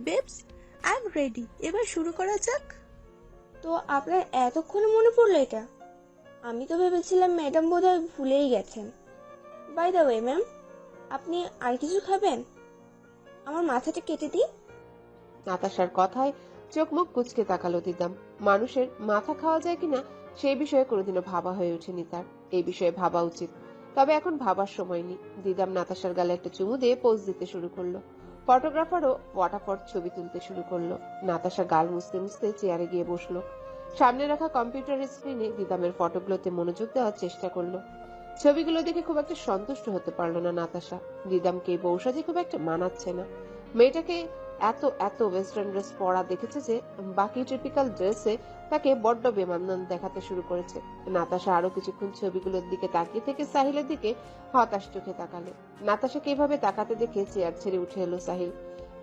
বেবস, আই এম রেডি, এবার শুরু করা যাক। তো আপনার এতক্ষণে মনে পড়লো এটা? আমি তো ভেবেছিলাম ম্যাডাম বোধহয় ভুলেই গেছেন। বাই দ্য ওয়ে ম্যাম, আপনি আর কিছু খাবেন? আমার মাথাটা কেটে দিই। নাতাশার কথায় চোখ মুখ কুচকে তাকালো দিদাম। মানুষের মাথা খাওয়া যায় কিনা সেই বিষয়ে কোনোদিনও ভাবা হয়ে ওঠেনি তার। এই বিষয়ে ভাবা উচিত, তবে এখন ভাবার সময় নেই। দিদাম নাতাশার গালে একটা চুমু দিয়ে পোজ দিতে শুরু করলো। ফটোগ্রাফারও ফটাফট ছবি তুলতে শুরু করলো। নাতাশা গাল মুছতে মুছতে চেয়ারে গিয়ে বসলো। সামনে রাখা কম্পিউটারের স্ক্রিনে দিদামের ফটোগুলোতে মনোযোগ দেওয়ার চেষ্টা করলো। ছবিগুলো দেখে খুব একটা সন্তুষ্ট হতে পারলো না নাতাশা। দিদামকে বউ সাজে খুব একটা মানাচ্ছে না। মেয়েটাকে এত এত ওয়েস্টার্ন ড্রেস পরা দেখেছে যে বাকি টিপিক্যাল ড্রেসে তাকে বড্ড বেমানান দেখাতে শুরু করেছে। নাতাশা আরো কিছুক্ষণ ছবিগুলোর দিকে তাকিয়ে থেকে সাহিলের দিকে হতাশ চোখে তাকালো। নাতাশাকে এভাবে তাকাতে দেখে চেয়ার ছেড়ে উঠে এলো সাহিল।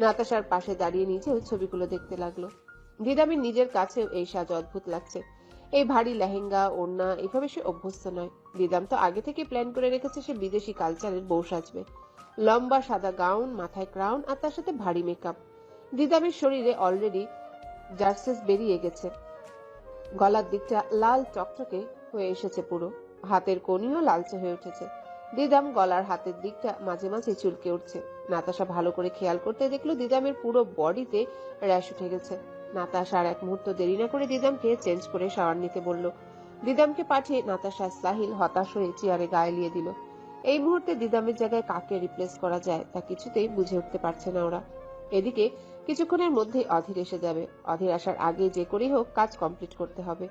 নাতাশার পাশে দাঁড়িয়ে নিজেও ছবিগুলো দেখতে লাগলো। দিদামের নিজের কাছেও এই সাজ অদ্ভুত লাগছে। এই ভারী লেহেঙ্গা ওড়না এভাবে সে অভ্যস্ত নয়। দিদাম তো আগে থেকে প্ল্যান করে রেখেছে সে বিদেশি কালচারের বউ সাজবে। লম্বা সাদা গাউন, মাথায় ক্রাউন আর তার সাথে ভারী মেকআপ। দিদামের শরীরে অলরেডি জার্সেস বেরিয়ে গেছে, গলার দিকটা লাল টকটকে হয়ে এসেছে পুরো, হাতের কনিও লালচে হয়ে উঠেছে। দিদাম গলার হাতের দিকটা মাঝে মাঝে চুলকে উঠছে। নাতাশা ভালো করে খেয়াল করতে দেখলো দিদামের পুরো বডিতে র্যাশ উঠে গেছে। নাতাশা আর এক মুহূর্ত দেরি না করে দিদামকে চেঞ্জ করে শাওয়ার নিতে বলল। দিদামকে পাঠিয়ে নাতাশা সাহিল হতাশ হয়ে চেয়ারে গায়ে লিয়ে দিল। এই মুহূর্তে দিদামের জায়গায় কাকে রিপ্লেস করা যায় তা কিছুতেই বুঝে উঠতে পারছে না ওরা। এদিকে কিছুক্ষণের মধ্যেই অধীর এসে যাবে। অধীর আসার আগে যে করেই হোক কাজ কমপ্লিট করতে হবে,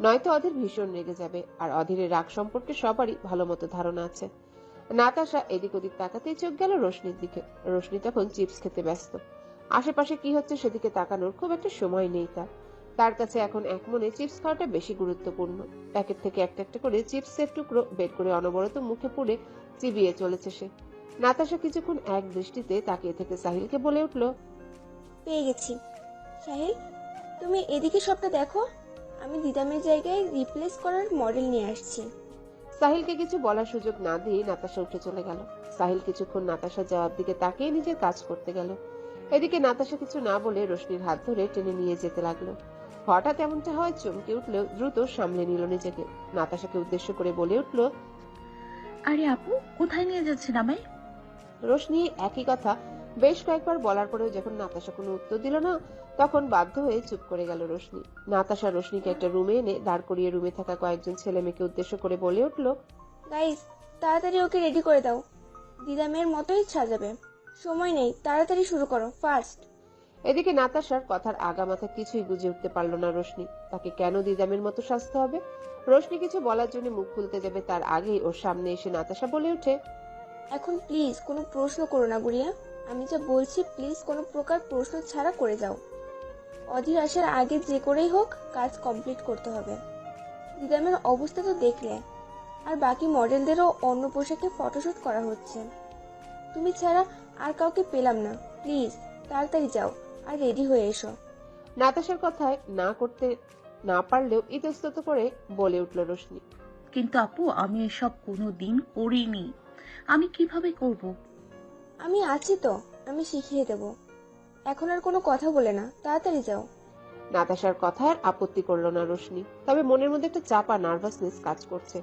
নয়তো অধীর ভীষণ রেগে যাবে। আর অধীরের রাগ সম্পর্কে সবারই ভালো মতো ধারণা আছে। নাতাশা এদিক ওদিক তাকাতেই চোখ গেল রোশনির দিকে। রোশনি তখন চিপস খেতে ব্যস্ত। আশেপাশে কি হচ্ছে সেদিকে তাকানোর খুব একটা সময় নেই তার কাছে এখন এক মনে চিপস খাওয়াটা বেশি গুরুত্বপূর্ণ। প্যাকেট থেকে একটা একটা করে চিপসের টুকরো বের করে অনবরত মুখে পুরে চিবিয়ে চলেছে সে। নাতাশা কিছুক্ষণ এক দৃষ্টিতে তাকিয়ে থেকে সাহিলকে বলে উঠল, পেয়ে গেছি। সাহিল, তুমি এদিকে সবটা দেখো, আমি দিদামের জায়গায় রিপ্লেস করার মডেল নিয়ে আসছি। সাহিলকে কিছু বলার সুযোগ না দিয়ে নাতাশা উঠে চলে গেল। সাহিল কিছুক্ষণ নাতাশা যাওয়ার দিকে তাকিয়ে নিজের কাজ করতে গেল। এদিকে নাতাশা কিছু না বলে রোশনির হাত ধরে টেনে নিয়ে যেতে লাগলো। হঠাৎ এমনটা হয় চমকে উঠলেও দ্রুত সামলে নিল নিজেকে। নাতাশাকে উদ্দেশ্য করে বলে উঠল, আরে আপু, কোথায় নিয়ে যাচ্ছেন আমায়? রোশনি একই কথা বেশ কয়েকবার বলার পরেও যখন নাতাশা কোনো উত্তর দিল না, তখন বাধ্য হয়ে চুপ করে গেল রোশনি। নাতাশা রোশনিকে একটা রুমে এনে দাঁড় করিয়ে রুমে থাকা কয়েকজন ছেলে মেয়েকে উদ্দেশ্য করে বলে উঠল, গাইস, তাড়াতাড়ি ওকে রেডি করে দাও, দিদামের মতোই সাজাবে। সময় নেই, তাড়াতাড়ি শুরু করো, ফাস্ট। এদিকে নাতাশার কথার আগামাথা কিছুই বুঝে উঠতে পারল না রোশনি। তাকে কেন দিদামের মতো সাজতে হবে? রোশনি কিছু বলার জন্য মুখ খুলতে যাবে তার আগেই ওর সামনে এসে নাতাশা বলে ওঠে, এখন প্লিজ কোনো প্রশ্ন করো না গুড়িয়া, আমি যা বলছি প্লিজ কোনো প্রকার প্রশ্ন ছাড়া করে যাও। অধীর আসার আগে যে করেই হোক কাজ কমপ্লিট করতে হবে। দিদামের অবস্থা তো দেখলে, আর বাকি মডেলদেরও অন্য পোশাকে ফটোশুট করা হচ্ছে। তুমি ছাড়া আর কাউকে পেলাম না, প্লিজ তাড়াতাড়ি যাও আর রেডি হয়ে এসো। নাতাশার কথায় না করতে না পারলেও ইতস্তত করে বলে উঠল রোশনি, কিন্তু আপু, আমি এসব কোনোদিন করিনি, আমি কিভাবে করব? আমি আছি তো, আমি শিখিয়ে দেব। এখন আর কোনো কথা বলে না, তাড়াতাড়ি যাও। নাতাশার কথায় আপত্তি করলো না রোশনি, তবে মনের মধ্যে একটা চাপা নার্ভাসনেস কাজ করছে।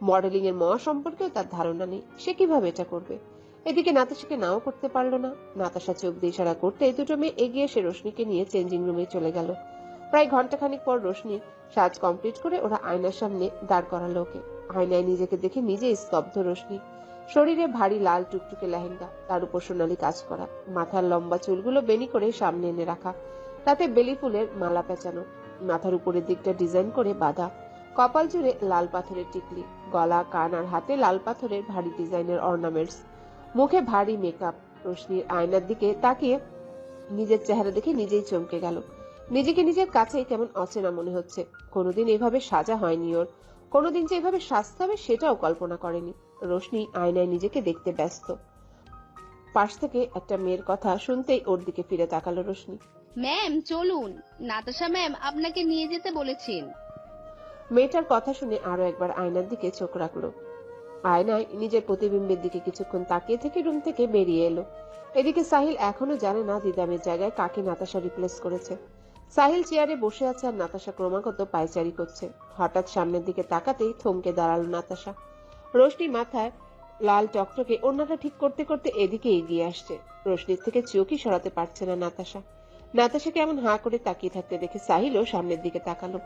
মডেলিং এর মহা সম্পর্কেও তার ধারণা নেই, সে কিভাবে এটা করবে। এদিকে নাতাশাকে নাও করতে পারলো না। নাতাশা চোখ দিয়ে ইশারা করতে দুটো মেয়ে এগিয়ে এসে রোশনিকে নিয়ে চেঞ্জিং রুমে চলে গেল। প্রায় ঘন্টাখানিক পর রোশনির সাজ কমপ্লিট করে ওরা আয়নার সামনে দাঁড় করালো ওকে। আয়নায় নিজেকে দেখে নিজেই স্তব্ধ রোশনি। শরীরে ভারী লাল টুকটুকে লেহেঙ্গা, তার উপর সোনালি কাজ করা, মাথার লম্বা চুলগুলো বেনি করে সামনে এনে রাখা, তাতে বেলি ফুলের মালা পেঁচানো, মাথার উপরের দিকটা ডিজাইন করে বাঁধা, কপাল জুড়ে লাল পাথরের টিকলি, গলা কান আর হাতে লাল পাথরের ভারী ডিজাইনের অর্নামেন্টস, মুখে ভারী মেকআপ। রোশনির আয়নার দিকে তাকিয়ে নিজের চেহারা দেখে নিজেই চমকে গেল। নিজেকে নিজের কাছেই কেমন অচেনা মনে হচ্ছে। কোনোদিন এভাবে সাজা হয়নি ওর, কোনোদিন যে এভাবে সাজতে হবে সেটাও কল্পনা করেনি। রোশনি আয়নায় নিজেকে দেখতে ব্যস্ত। পাশ থেকে একটা মেয়ের কথা শুনতেই ওর দিকে ফিরে তাকালো রোশনি। ম্যাম চলুন, নাতাশা ম্যাম আপনাকে নিয়ে যেতে বলেছেন। মেয়েটার কথা শুনে আরো একবার আয়নার দিকে চোখ রাখলো। আয়নায় নিজের প্রতিবিম্বের দিকে কিছুক্ষণ তাকিয়ে থেকে রুম থেকে বেরিয়ে এলো। এদিকে সাহিল এখনো জানে না দিদামের জায়গায় কাকে নাতাশা রিপ্লেস করেছে। সাহিল চেয়ারে বসে আছে আর নাতাশা ক্রমাগত পায়চারি করছে। হঠাৎ সামনের দিকে তাকাতেই থমকে দাঁড়ালো নাতাশা। রোশনি মাথায় লাল টকটকে ওড়নাটা ঠিক করতে করতে এদিকে এগিয়ে আসছে। রোশনির থেকে চোখই সরাতে পারছে না নাতাশা। নাতাশাকে এমন হাঁ করে তাকিয়ে থাকতে দেখে সাহিলও সামনের দিকে তাকালো।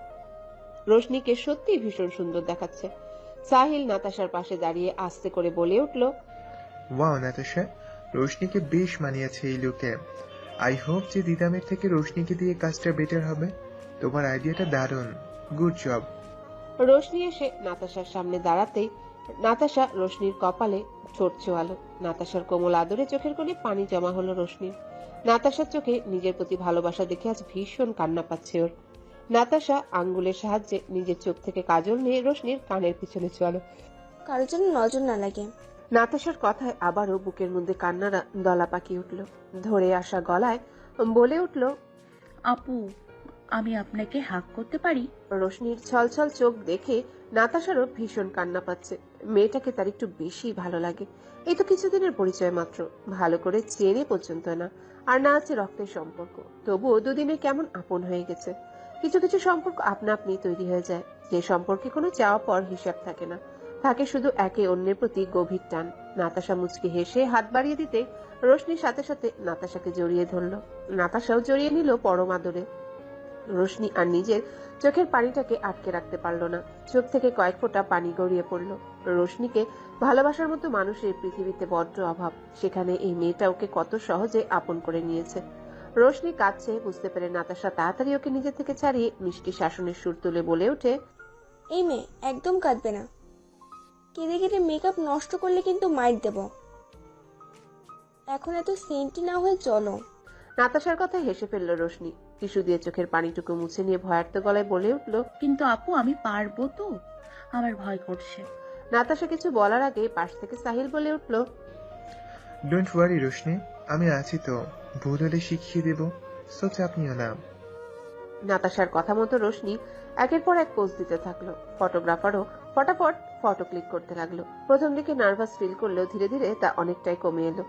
রোশনিকে সত্যিই ভীষণ সুন্দর দেখাচ্ছে। সাহিল নাতাশার পাশে দাঁড়িয়ে আস্তে করে বলে উঠল, ওয়াও নাতাশা, রোশনিকে বেশ মানিয়েছে এই লুকে। আই হোপ যে দিদামের থেকে রোশনিকে দিয়ে কাজটা বেটার হবে। তোমার আইডিয়াটা দারুণ, গুড জব। রোশনি এসে নাতাশার সামনে দাঁড়াতেই নাতাশা রোশনির কপালে ঠোঁট ছোঁয়ালো। নাতাশার কোমল আদরে চোখের কোণে পানি জমা হলো রোশনির। নাতাশার চোখে নিজের প্রতি ভালোবাসা দেখে আজ ভীষণ কান্না পাচ্ছে ওর। নাতাশা আঙ্গুলের সাহায্যে নিজের চোখ থেকে কাজল নিয়ে রোশনির কানের পিছনে ছোঁয়ালো। কারোর জন্য নজর না লাগে। নাতাশার কথায় আবারও বুকের মধ্যে কান্নারা দলা পাকিয়ে উঠল। ধরে আসা গলায় বলে উঠল, আপু, আমি আপনাকে হাক করতে পারি? রোশনির ছলছল চোখ দেখে নাতাশারও ভীষণ কান্না পাচ্ছে। মেয়েটাকে তার একটু বেশি ভালো লাগে। এই তো কিছুদিনের পরিচয় মাত্র, ভালো করে চেনে পর্যন্ত না, আর না আছে রক্তের সম্পর্ক, তবুও দুদিনে কেমন আপন হয়ে গেছে। কিছু কিছু সম্পর্ক আপনা আপনি তৈরি হয়ে যায়, যে সম্পর্কে কোনো চাওয়া পর হিসাব থাকে না, থাকে শুধু একে অন্যের প্রতি গভীর টান। নাতাশা মুচকি হেসে হাত বাড়িয়ে দিতে রোশনির সাথে সাথে নাতাশাকে জড়িয়ে ধরলো। নাতাশাও জড়িয়ে নিল পরম আদরে। রোশনি আর নিজের চোখের পানিটাকে আটকে রাখতে পারল না, চোখ থেকে কয়েক ফোঁটা পানি গড়িয়ে পড়ল। রোশনিকে ভালোবাসার মতো মানুষের পৃথিবীতে বড্ড অভাব, সেখানে এই মেয়েটা ওকে কত সহজে আপন করে নিয়েছে। রোশনি কাঁদছে বুঝতে পেরে নাতাশা তাড়াতাড়ি ওকে নিজে থেকে ছাড়িয়ে মিষ্টি শাসনের সুর তুলে বলে ওঠে, এই মেয়ে একদম কাঁদবে না, কেঁদে কেঁদে মেকআপ নষ্ট করলে কিন্তু মাইর দেব। এখন এত সেন্টি না হয়ে চলো। নাতাশার কথা হেসে ফেলল রোশনি, টিস্যু দিয়ে চোখের পানিটুকু মুছে নিয়ে ভয়ার্ত গলায় বলে উঠল, কিন্তু আপু আমি পারবো তো, আমার ভয় করছে। নাতাশা কিছু বলার আগে পাশ থেকে সাহিল বলে উঠল, ডোন্ট ওয়ারি রোশনি, আমি আছি তো, ভুল হলে শিখিয়ে দেব, সো চাপ নিও না। নাতাশার কথা মতো রোশনি একের পর এক পোজ দিতে থাকলো। ফটোগ্রাফারও ফটাফট ফটো ক্লিক করতে লাগলো। প্রথম দিকে নার্ভাস ফিল করলেও ধীরে ধীরে তা অনেকটাই কমে এলো।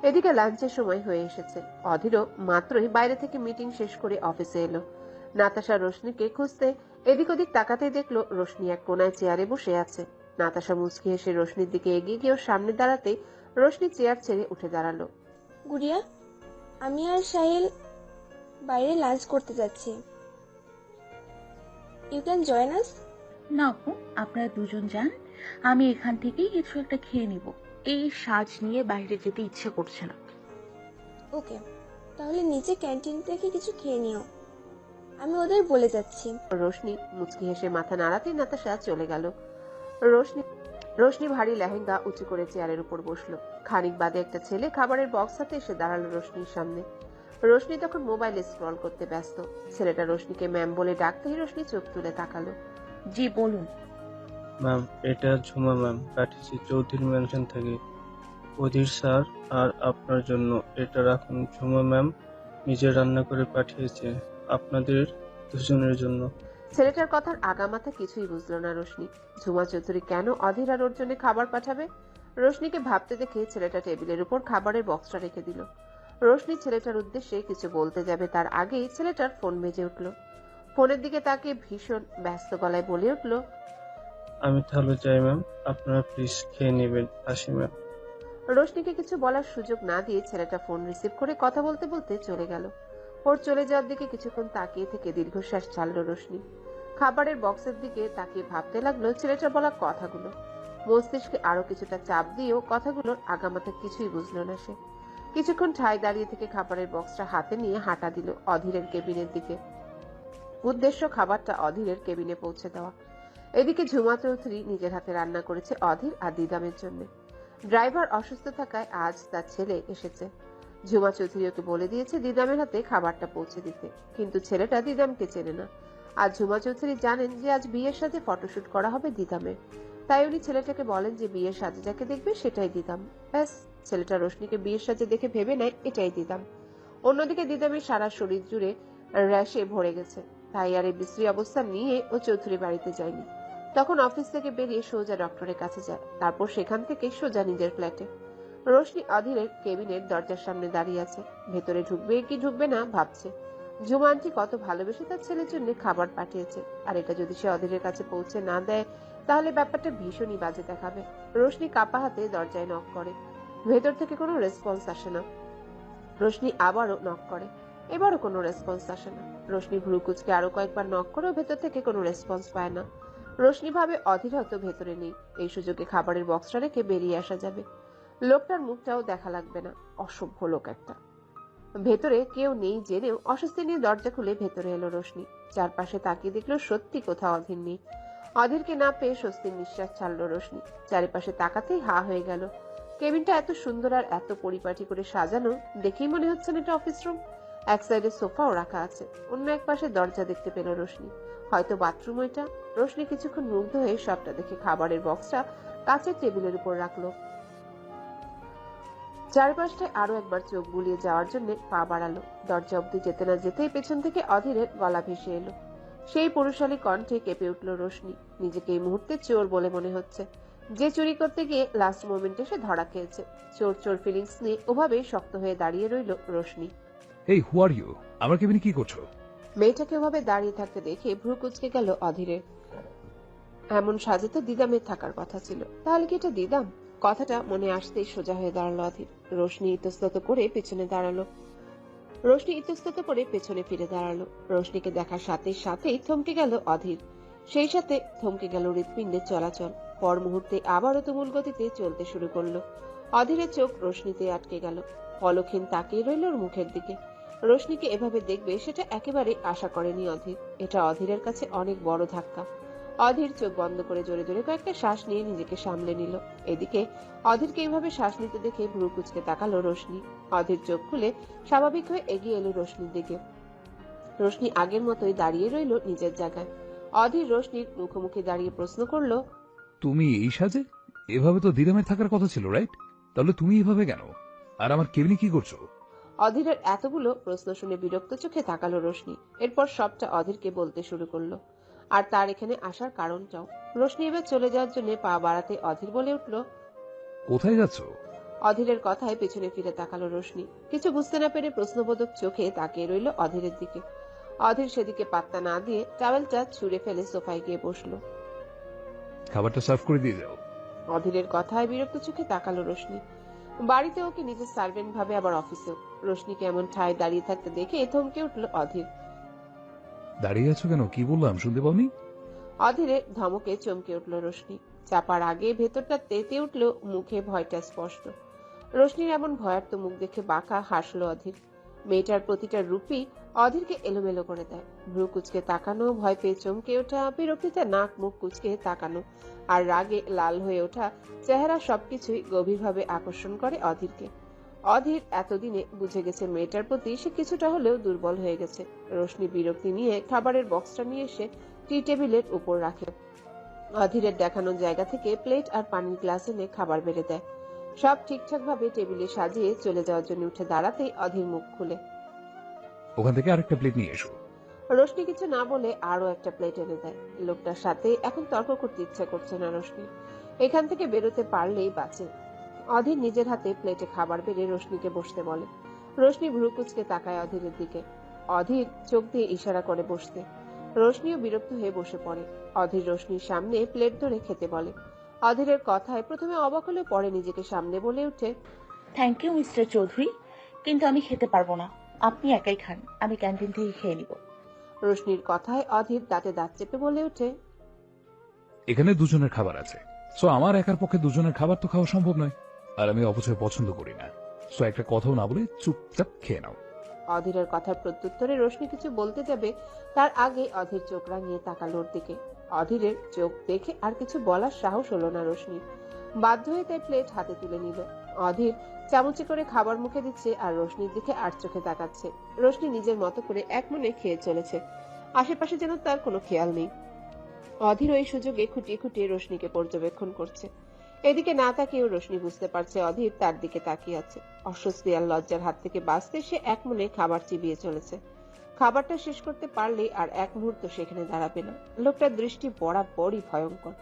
এদিকে লাঞ্চের সময় হয়ে এসেছে। অধীরও মাত্রই বাইরে থেকে মিটিং শেষ করে অফিসে এলো। নাতাশা রোশনিকে খুঁজতে এদিক ওদিক তাকাতেই দেখলো রোশনি এক কোনায় চেয়ারে বসে আছে। নাতাশা মুচকি হেসে রোশনির দিকে এগিয়ে গিয়ে ওর সামনে দাঁড়াতেই রোশনি চেয়ার ছেড়ে উঠে দাঁড়ালো। গুড়িয়া, আমি আর সাহিল বাইরে লাঞ্চ করতে যাচ্ছি, ইউ ক্যান জয়েন আস। না আপু, আপনারা দুজন যান, আমি এখান থেকেই কিছু একটা খেয়ে নিব। এই সাজ নিয়ে বাইরে যেতে ইচ্ছে করছে না। ওকে, তাহলে নিচে ক্যান্টিন থেকে কিছু খেয়ে নিও, আমি ওদের বলে যাচ্ছি। রোশনি মুচকি হেসে মাথা নাড়াতেই নাতাশা চলে গেল। রোশনি ভারী লেহেঙ্গা উঁচু করে চেয়ারের উপর বসলো। খানিক বাদে একটা ছেলে খাবারের বক্স হাতে এসে দাঁড়ালো রোশনির সামনে। রোশনি তখন মোবাইলে স্ক্রল করতে ব্যস্ত। ছেলেটা রোশনিকে ম্যাম বলে ডাকতেই রোশনি চোখ তুলে তাকালো। জি বলুন। ম্যাম, এটা ঝুমা ম্যাম পাঠিয়েছি চৌধুরী ম্যানশন থেকে। অধীর স্যার আর আপনার জন্য এটা রাখুন। ঝুমা ম্যাম নিজে রান্না করে পাঠিয়েছে আপনাদের দুজনের জন্য। ছেলেটার কথার আগামাথা কিছুই বুঝলো না রোশনি। ঝুমা চৌধুরী কেন অধীর আর ওর জন্য খাবার পাঠাবে? রোশনিকে ভাবতে দেখে ছেলেটা টেবিলের উপর খাবারের বক্সটা রেখে দিল। রোশনি ছেলেটার উদ্দেশ্যে কিছু বলতে যাবে তার আগেই ছেলেটার ফোন বেজে উঠল। ফোনের দিকে তাকে ভীষণ ব্যস্ত গলায় বলে উঠল, আমি তাহলে যাই ম্যাম, আপনারা প্লিজ খেয়ে নেবেন, আসি ম্যাম। রোশনিকে কিছু বলার সুযোগ না দিয়ে ছেলেটা ফোন রিসিভ করে কথা বলতে বলতে চলে গেল। ওর চলে যাওয়ার দিকে কিছুক্ষণ তাকিয়ে থেকে দীর্ঘশ্বাস ছাড়লো রোশনি। খাবারের বক্সের দিকে তাকিয়ে ভাবতে লাগলো ছেলেটার বলা কথাগুলো। মস্তিষ্কে আরো কিছুটা চাপ দিয়েও কথাগুলোর আগামাথা কিছুই বুঝলো না সে। কিছুক্ষণ ঠায় দাঁড়িয়ে থেকে খাবারের বক্সটা হাতে নিয়ে হাঁটা দিল অধীরের কেবিনের দিকে। উদ্দেশ্য খাবারটা অধীরের কেবিনে পৌঁছে দেওয়া। এদিকে ঝুমা চৌধুরী নিজের হাতে রান্না করেছে অধীর আর দিদামের জন্য। ড্রাইভার অসুস্থ থাকায় আজ তার ছেলে এসেছে। ঝুমা চৌধুরী ওকে বলে দিয়েছে দিদামের হাতে খাবারটা পৌঁছে দিতে, কিন্তু ছেলেটা দিদামকে চেনে না। আর ঝুমা চৌধুরী জানেন যে আজ বিয়ের সাথে ফটোশুট করা হবে দিদামের, তাই উনি ছেলেটাকে বলেন যে বিয়ের সাজে যাকে দেখবে সেটাই দিদাম। ব্যাস, ছেলেটা রোশনিকে বিয়ের সাজে দেখে ভেবে নেয় এটাই দিদাম। অন্যদিকে দিদামের সারা শরীর জুড়ে র্যাশে ভরে গেছে, তাই আর এই বিশ্রী অবস্থা নিয়ে ও চৌধুরী বাড়িতে যায়নি। তখন অফিস থেকে বেরিয়ে সোজা ডক্টরের কাছে যায়, তারপর সেখান থেকে সোজা নিজের ফ্ল্যাটে। রোশনি অধীরের কেবিনের দরজার সামনে দাঁড়িয়ে আছে, ভেতরে ঢুকবে কি ঢুকবে না ভাবছে। ঝুমা আন্টি কত ভালোবেসে তার ছেলের জন্য খাবার পাঠিয়েছে, আর এটা যদি সে অধীরের কাছে পৌঁছে না দেয় তাহলে ব্যাপারটা ভীষণই বাজে দেখাবে। রোশনি কাপা হাতে দরজায় নক করে, ভেতর থেকে কোনো রেসপন্স আসে না। রোশনি আবারও নক করে, এবারও কোনো রেসপন্স আসে না। রোশনি ভ্রু কুচকে আরো কয়েকবার নক করেও ভেতর থেকে কোনো রেসপন্স পায় না। রোশনি ভাবে অধীর হয়তো ভেতরে নেই, এই সুযোগে খাবারের বক্সটা রেখে বেরিয়ে আসা যাবে, লোকটার মুখটাও দেখা লাগবে না। অসভ্য লোক একটা। ভেতরে কেউ নেই জেনেও অস্বস্তি নিয়ে দরজা খুলে ভেতরে এলো রোশনি। চারপাশে তাকিয়ে দেখলো সত্যি কোথাও অধীর নেই। অধীরকে না পেয়ে স্বস্তির নিঃশ্বাস ছাড়লো রোশনি। চারিপাশে তাকাতেই হা হয়ে গেল। কেবিনটা এত সুন্দর আর এত পরিপাটি করে সাজানো, দেখেই মনে হচ্ছে না এটা অফিস রুম। এক সাইডে সোফাও রাখা আছে, অন্য এক পাশে দরজা দেখতে পেল রোশনি, হয়তো বাথরুম ওইটা। রোশনি কিছুক্ষণ মুগ্ধ হয়ে সবটা দেখে খাবারের বক্সটা কাচের টেবিলের উপর রাখলো। চারপাশটায় আরো একবার চোখ বুলিয়ে যাওয়ার জন্য পা বাড়ালো। দরজা অব্দি যেতে না যেতেই পেছন থেকে অধীরের গলা ভেসে এলো। সেই পুরুষালী কণ্ঠে কেঁপে উঠল রোশনি। নিজেকে এই মুহূর্তে চোর বলে মনে হচ্ছে, যে চুরি করতে গিয়ে লাস্ট মোমেন্টে সে ধরা খেয়েছে। চোর চোর ফিলিংস নিয়ে ওভাবেই শক্ত হয়ে দাঁড়িয়ে রইল রোশনি। এই হু আর ইউ? আমার কেবিনে কি করছো? মেয়েটাকে ওভাবে দাঁড়িয়ে থাকতে দেখে ভ্রু কুচকে গেল অধীরের। এমন সাজে তো দিদামের থাকার কথা ছিল, তাহলে কি এটা দিদাম? কথাটা মনে আসতেই সোজা হয়ে দাঁড়ালো অধীর। রোশনি ইতস্তত করে পেছনে ফিরে দাঁড়ালো। রোশনিকে দেখার সাথে সাথেই থমকে গেল অধীর। সেই সাথে থমকে গেল হৃৎপিণ্ডের চলাচল। পর মুহূর্তে আবারও তুমুল গতিতে চলতে শুরু করলো। অধীরের চোখ রোশনিতে আটকে গেল। পলকহীন তাকিয়ে রইল ওর মুখের দিকে। রোশনিকে এভাবে দেখবে সেটা একেবারে আশা করেনি অধীর। এটা অধীরের কাছে অনেক বড় ধাক্কা। অধীর চোখ বন্ধ করে জোরে জোরে কয়েকটা শ্বাস নিয়ে নিজেকে সামলে নিল। এদিকে অধীরকে এইভাবে শ্বাস নিতে দেখে ভ্রু কুচকে তাকালো রোশনি। অধীর চোখ খুলে স্বাভাবিক হয়ে এগিয়ে এলো রোশনির দিকে। রোশনি আগের মতোই দাঁড়িয়ে রইল নিজের জায়গায়। অধীর রোশনির মুখোমুখি দাঁড়িয়ে প্রশ্ন করলো, তুমি এই সাজে? এভাবে তো দিদামের থাকার কথা ছিল, রাইট? তাহলে তুমি এভাবে কেন? আর আমার কেবিনে কি করছো? অধীরের এতগুলো প্রশ্ন শুনে বিরক্ত চোখে তাকালো রোশনি। এরপর সবটা অধীরকে বলতে শুরু করলো, আর তার এখানে আসার কারণটাও। রোশনি এবার চলে যাওয়ার জন্য পা বাড়াতে অধীর বলে উঠল, কোথায় যাচ্ছ? অধীরের কথায় পেছনে ফিরে তাকালো রোশনি। কিছু বুঝতে না পেরে প্রশ্নবোধক চোখে তাকিয়ে রইল অধীরের দিকে। অধীর সেদিকে পাত্তা না দিয়ে টাওয়েলটা ছুঁড়ে ফেলে সোফায় গিয়ে বসলো। খাবারটা সার্ভ করে দিয়ে যাও। অধীরের কথায় বিরক্ত চোখে তাকালো রোশনি। বাড়িতে ওকে নিজের সার্ভেন্ট ভাবে, আবার অফিসেও। রোশনিকে এমন ঠায় দাঁড়িয়ে থাকতে দেখে থমকে উঠল অধীর। দাঁড়িয়ে আছো কেন? কি বললাম শুনতে পাওনি? অধীরের ধমকে চমকে উঠল রোশনি। চাপার আগে ভেতরটা তেতে উঠল, মুখে ভয়টা স্পষ্ট। রোশনির এমন ভয়ার্ত মুখ দেখে বাঁকা হাসলো অধীর। মেয়েটার প্রতিটা রূপই অধীরকে এলোমেলো করে দেয়। ভ্রু কুচকে তাকানো, ভয় পেয়ে চমকে ওঠা, বিরক্তিতে নাক মুখ কুচকে তাকানো, আর রাগে লাল হয়ে ওঠা চেহারা সবকিছুই গভীরভাবে আকর্ষণ করে অধীরকে। অধীর এতদিনে বুঝে গেছে মেয়েটার প্রতি সে কিছুটা হলেও দুর্বল হয়ে গেছে। রোশনি বিরক্তি নিয়ে খাবারের বক্সটা নিয়ে এসে টি টেবিলের উপর রাখে। অধীরের দেখানো জায়গা থেকে প্লেট আর পানির গ্লাস এনে খাবার বেড়ে দেয়। সব ঠিকঠাক ভাবে টেবিলে সাজিয়ে চলে যাওয়ার জন্য উঠে দাঁড়াতেই অধীর মুখ খুলে, ওখান থেকে আরেকটা প্লেট নিয়ে এসো। রোশনি কিছু না বলে আরো একটা প্লেট এনে দেয়। লোকটার সাথে এখন তর্ক করতে ইচ্ছা করছে না রোশনি। এখান থেকে বেরোতে পারলেই বাঁচে। অধীর নিজের হাতে প্লেটে খাবার বেড়ে রোশনিকে বসতে বলে। রোশনি ভ্রু কুচকে তাকায় অধীরের দিকে। অধীর চোখ দিয়ে ইশারা করে বসতে। রোশনিও বিরক্ত হয়ে বসে পড়ে। অধীর রোশনির সামনে প্লেট ধরে খেতে বলে। অধীরের কথায় প্রথমে অবাক হলেও পরে নিজেকে সামনে বলে উঠে, থ্যাংক ইউ মিস্টার চৌধুরী, কিন্তু আমি খেতে পারবো না। আপনি একাই খান, আমি ক্যান্টিন থেকে খেয়ে নিব। রোশনির কথায় অধীর দাঁতে দাঁত চেপে বলে ওঠে, এখানে দুজনের খাবার আছে, সো আমার একার পক্ষে দুজনের খাবার তো খাওয়া সম্ভব নয়, আর আমি অপচয় পছন্দ করি না। সো একটা কথাও না বলে চুপচাপ খেয়ে নাও। অধীরের কথার প্রত্যুত্তরে রোশনি কিছু বলতে যাবে, তার আগে অধীর চোখ রাঙিয়ে তাকালো ওর দিকে। অধীরের চোখ দেখে আর কিছু বলার সাহস হলো না রোশনি। বাধ্য হয়ে তাই প্লেট হাতে তুলে নিল। অধীর চামচে করে খাবার মুখে দিচ্ছে আর রোশনির দিকে আর চোখে তাকাচ্ছে। রোশনি নিজের মতো করে এক মনে খেয়ে চলেছে, আশেপাশে যেন তার কোনো খেয়াল নেই। অধীর ওই সুযোগে খুঁটিয়ে খুঁটিয়ে রোশনিকে পর্যবেক্ষণ করছে। এদিকে না তাকিয়েও রোশনি বুঝতে পারছে অধীর তার দিকে তাকিয়ে আছে। অস্বস্তি আর লজ্জার হাত থেকে বাঁচতে সে এক মনে খাবার চিবিয়ে চলেছে। খাবারটা শেষ করতে পারলেই আর এক মুহূর্ত সেখানে দাঁড়াবে না। লোকটার দৃষ্টি বরাবরই ভয়ঙ্কর,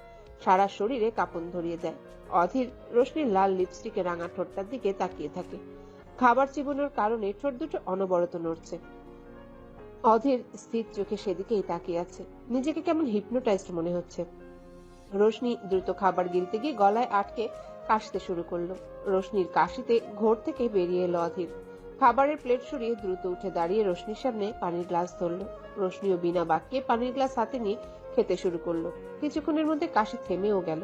সারা শরীরে কাঁপন ধরিয়ে দেয়। অধীর রোশনির লাল লিপস্টিকে রাঙা ঠোঁটটার দিকে তাকিয়ে থাকে। খাবার চিবানোর কারণে ঠোঁট দুটো অনবরত নড়ছে। অধীর স্থির চোখে সেদিকেই তাকিয়ে আছে। নিজেকে কেমন হিপনোটাইজড মনে হচ্ছে। রোশনি দ্রুত খাবার গিলতে গিয়ে গলায় আটকে কাশতে শুরু করলো। রোশনির কাশিতে ঘোর থেকে বেরিয়ে এলো অধীর। খাবারের প্লেট সরিয়ে দ্রুত উঠে দাঁড়িয়ে রোশনির সামনে পানির গ্লাস ধরলো। রোশনিও বিনা বাক্যে পানির গ্লাস হাতে নিয়ে খেতে শুরু করলো। কিছুক্ষণের মধ্যে কাশি থেমেও গেল।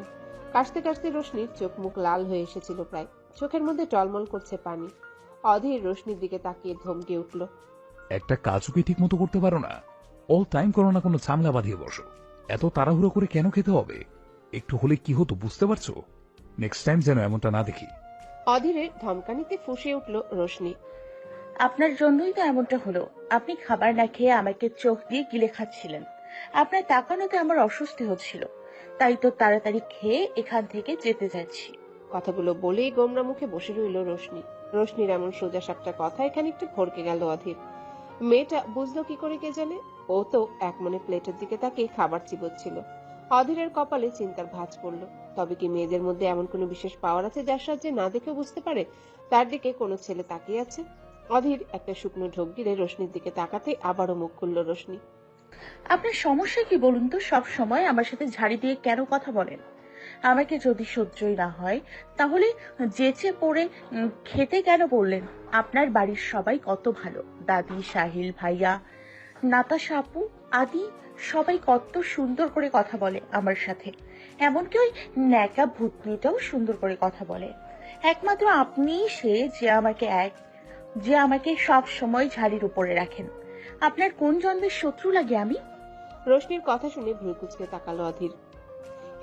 কাশতে কাশতে রোশনির চোখ মুখ লাল হয়ে এসেছিল প্রায়, চোখের মধ্যে টলমল করছে পানি। অধীর রোশনির দিকে তাকিয়ে ধমকে উঠল, একটা কাজও কি ঠিক মতো করতে পারো না? অল টাইম কোনো না কোনো ঝামেলা বাঁধিয়ে বসো। এত তাড়াহুড়ো করে কেন খেতে হবে? একটু হলে কি হতো বুঝতে পারছো? নেক্সট টাইম যেন এমনটা না দেখি। অধীরের ধমকানিতে ফুঁসে উঠল রোশনি। আপনার জন্যই তো এমনটা হলো। আপনি খাবার না খেয়ে আমাকে চোখ দিয়ে গিলে খাচ্ছিলেন। আপনার তাকানোতে আমার অস্বস্তি হচ্ছিল, তাই তো তাড়াতাড়ি খেয়ে এখান থেকে যেতে যাচ্ছি। কথাগুলো বলেই গোমরা মুখে বসে রইল রোশনি। রোশনির এমন সোজা সাপটা কথায় খানিকটা ভরকে গেল অধীর। মেয়েটা বুঝলো কি করে কে জানে। ও তো এক মনে প্লেটের দিকে তাকিয়ে খাবার চিবোচ্ছিল। অধীরের কপালে চিন্তার ভাঁজ পড়ল। তবে কি মেয়েদের মধ্যে এমন কোনো বিশেষ পাওয়ার আছে যার সাহায্যে না দেখেও বুঝতে পারে তার দিকে কোনো ছেলে তাকিয়ে আছে? অধীর একটা শুকনো ঢোক গিলে রোশনির দিকে তাকাতে আবারও মুখ খুলল রোশনি। আপনার সমস্যা কি বলুন তো? সব সময় আমার সাথে ঝাড়ি দিয়ে কেন কথা বলেন? আমাকে যদি সহ্যই না হয় তাহলে যেচে পড়ে খেতে কেন বললেন? আপনার বাড়ির সবাই কত ভালো, দাদি, সাহিল ভাইয়া, নাতাশা আপু আদি সবাই কত সুন্দর করে কথা বলে আমার সাথে। এমনকি ওই ন্যাকা ভূতনিটাও সুন্দর করে কথা বলে। একমাত্র আপনিই সে যে আমাকে সব সময় ঝাড়ির উপরে রাখেন। আপনার কোন জন্মের শত্রু লাগে আমি? রোশনির কথা শুনে ভ্রু কুঁচকে তাকালো অধীর।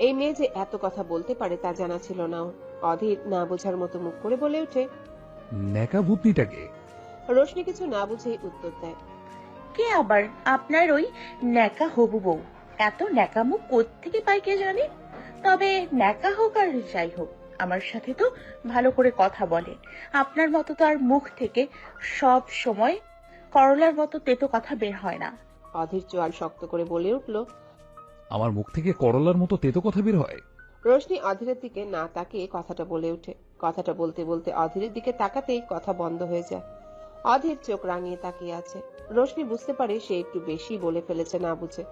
এই মেয়ে যে এত কথা বলতে পারে তা জানা ছিল না ওর। অধীর না বোঝার মতো মুখ করে বলে ওঠে, ন্যাকা ভূতনিটাকে? রোশনি কিছু না বুঝেই উত্তর দেয়, কে আবার? আপনার ওই ন্যাকা হবু বউ। এত ন্যাকা মুখ কোত্থেকে পাই কে জানে। তবে ন্যাকা হোক আর যাই হোক, আমার সাথে তো ভালো করে কথা বলে। আপনার মতো তো আর মুখ থেকে সব সময় করলার মতো তেতো কথা বের হয় না। অধীর চোয়াল শক্ত করে বলে উঠল, আমার মুখ থেকে করলার মতো তেতো কথা বের হয়? রোশনি অধীরের দিকে না তাকিয়ে কথাটা বলে ওঠে। কথাটা বলতে বলতে অধীরের দিকে তাকাতেই কথা বন্ধ হয়ে যায়। অধীর চোখ রাঙিয়ে তাকিয়ে আছে। রোশনি বুঝতে পারে সে একটু বেশি বলে ফেলেছে না বুঝে।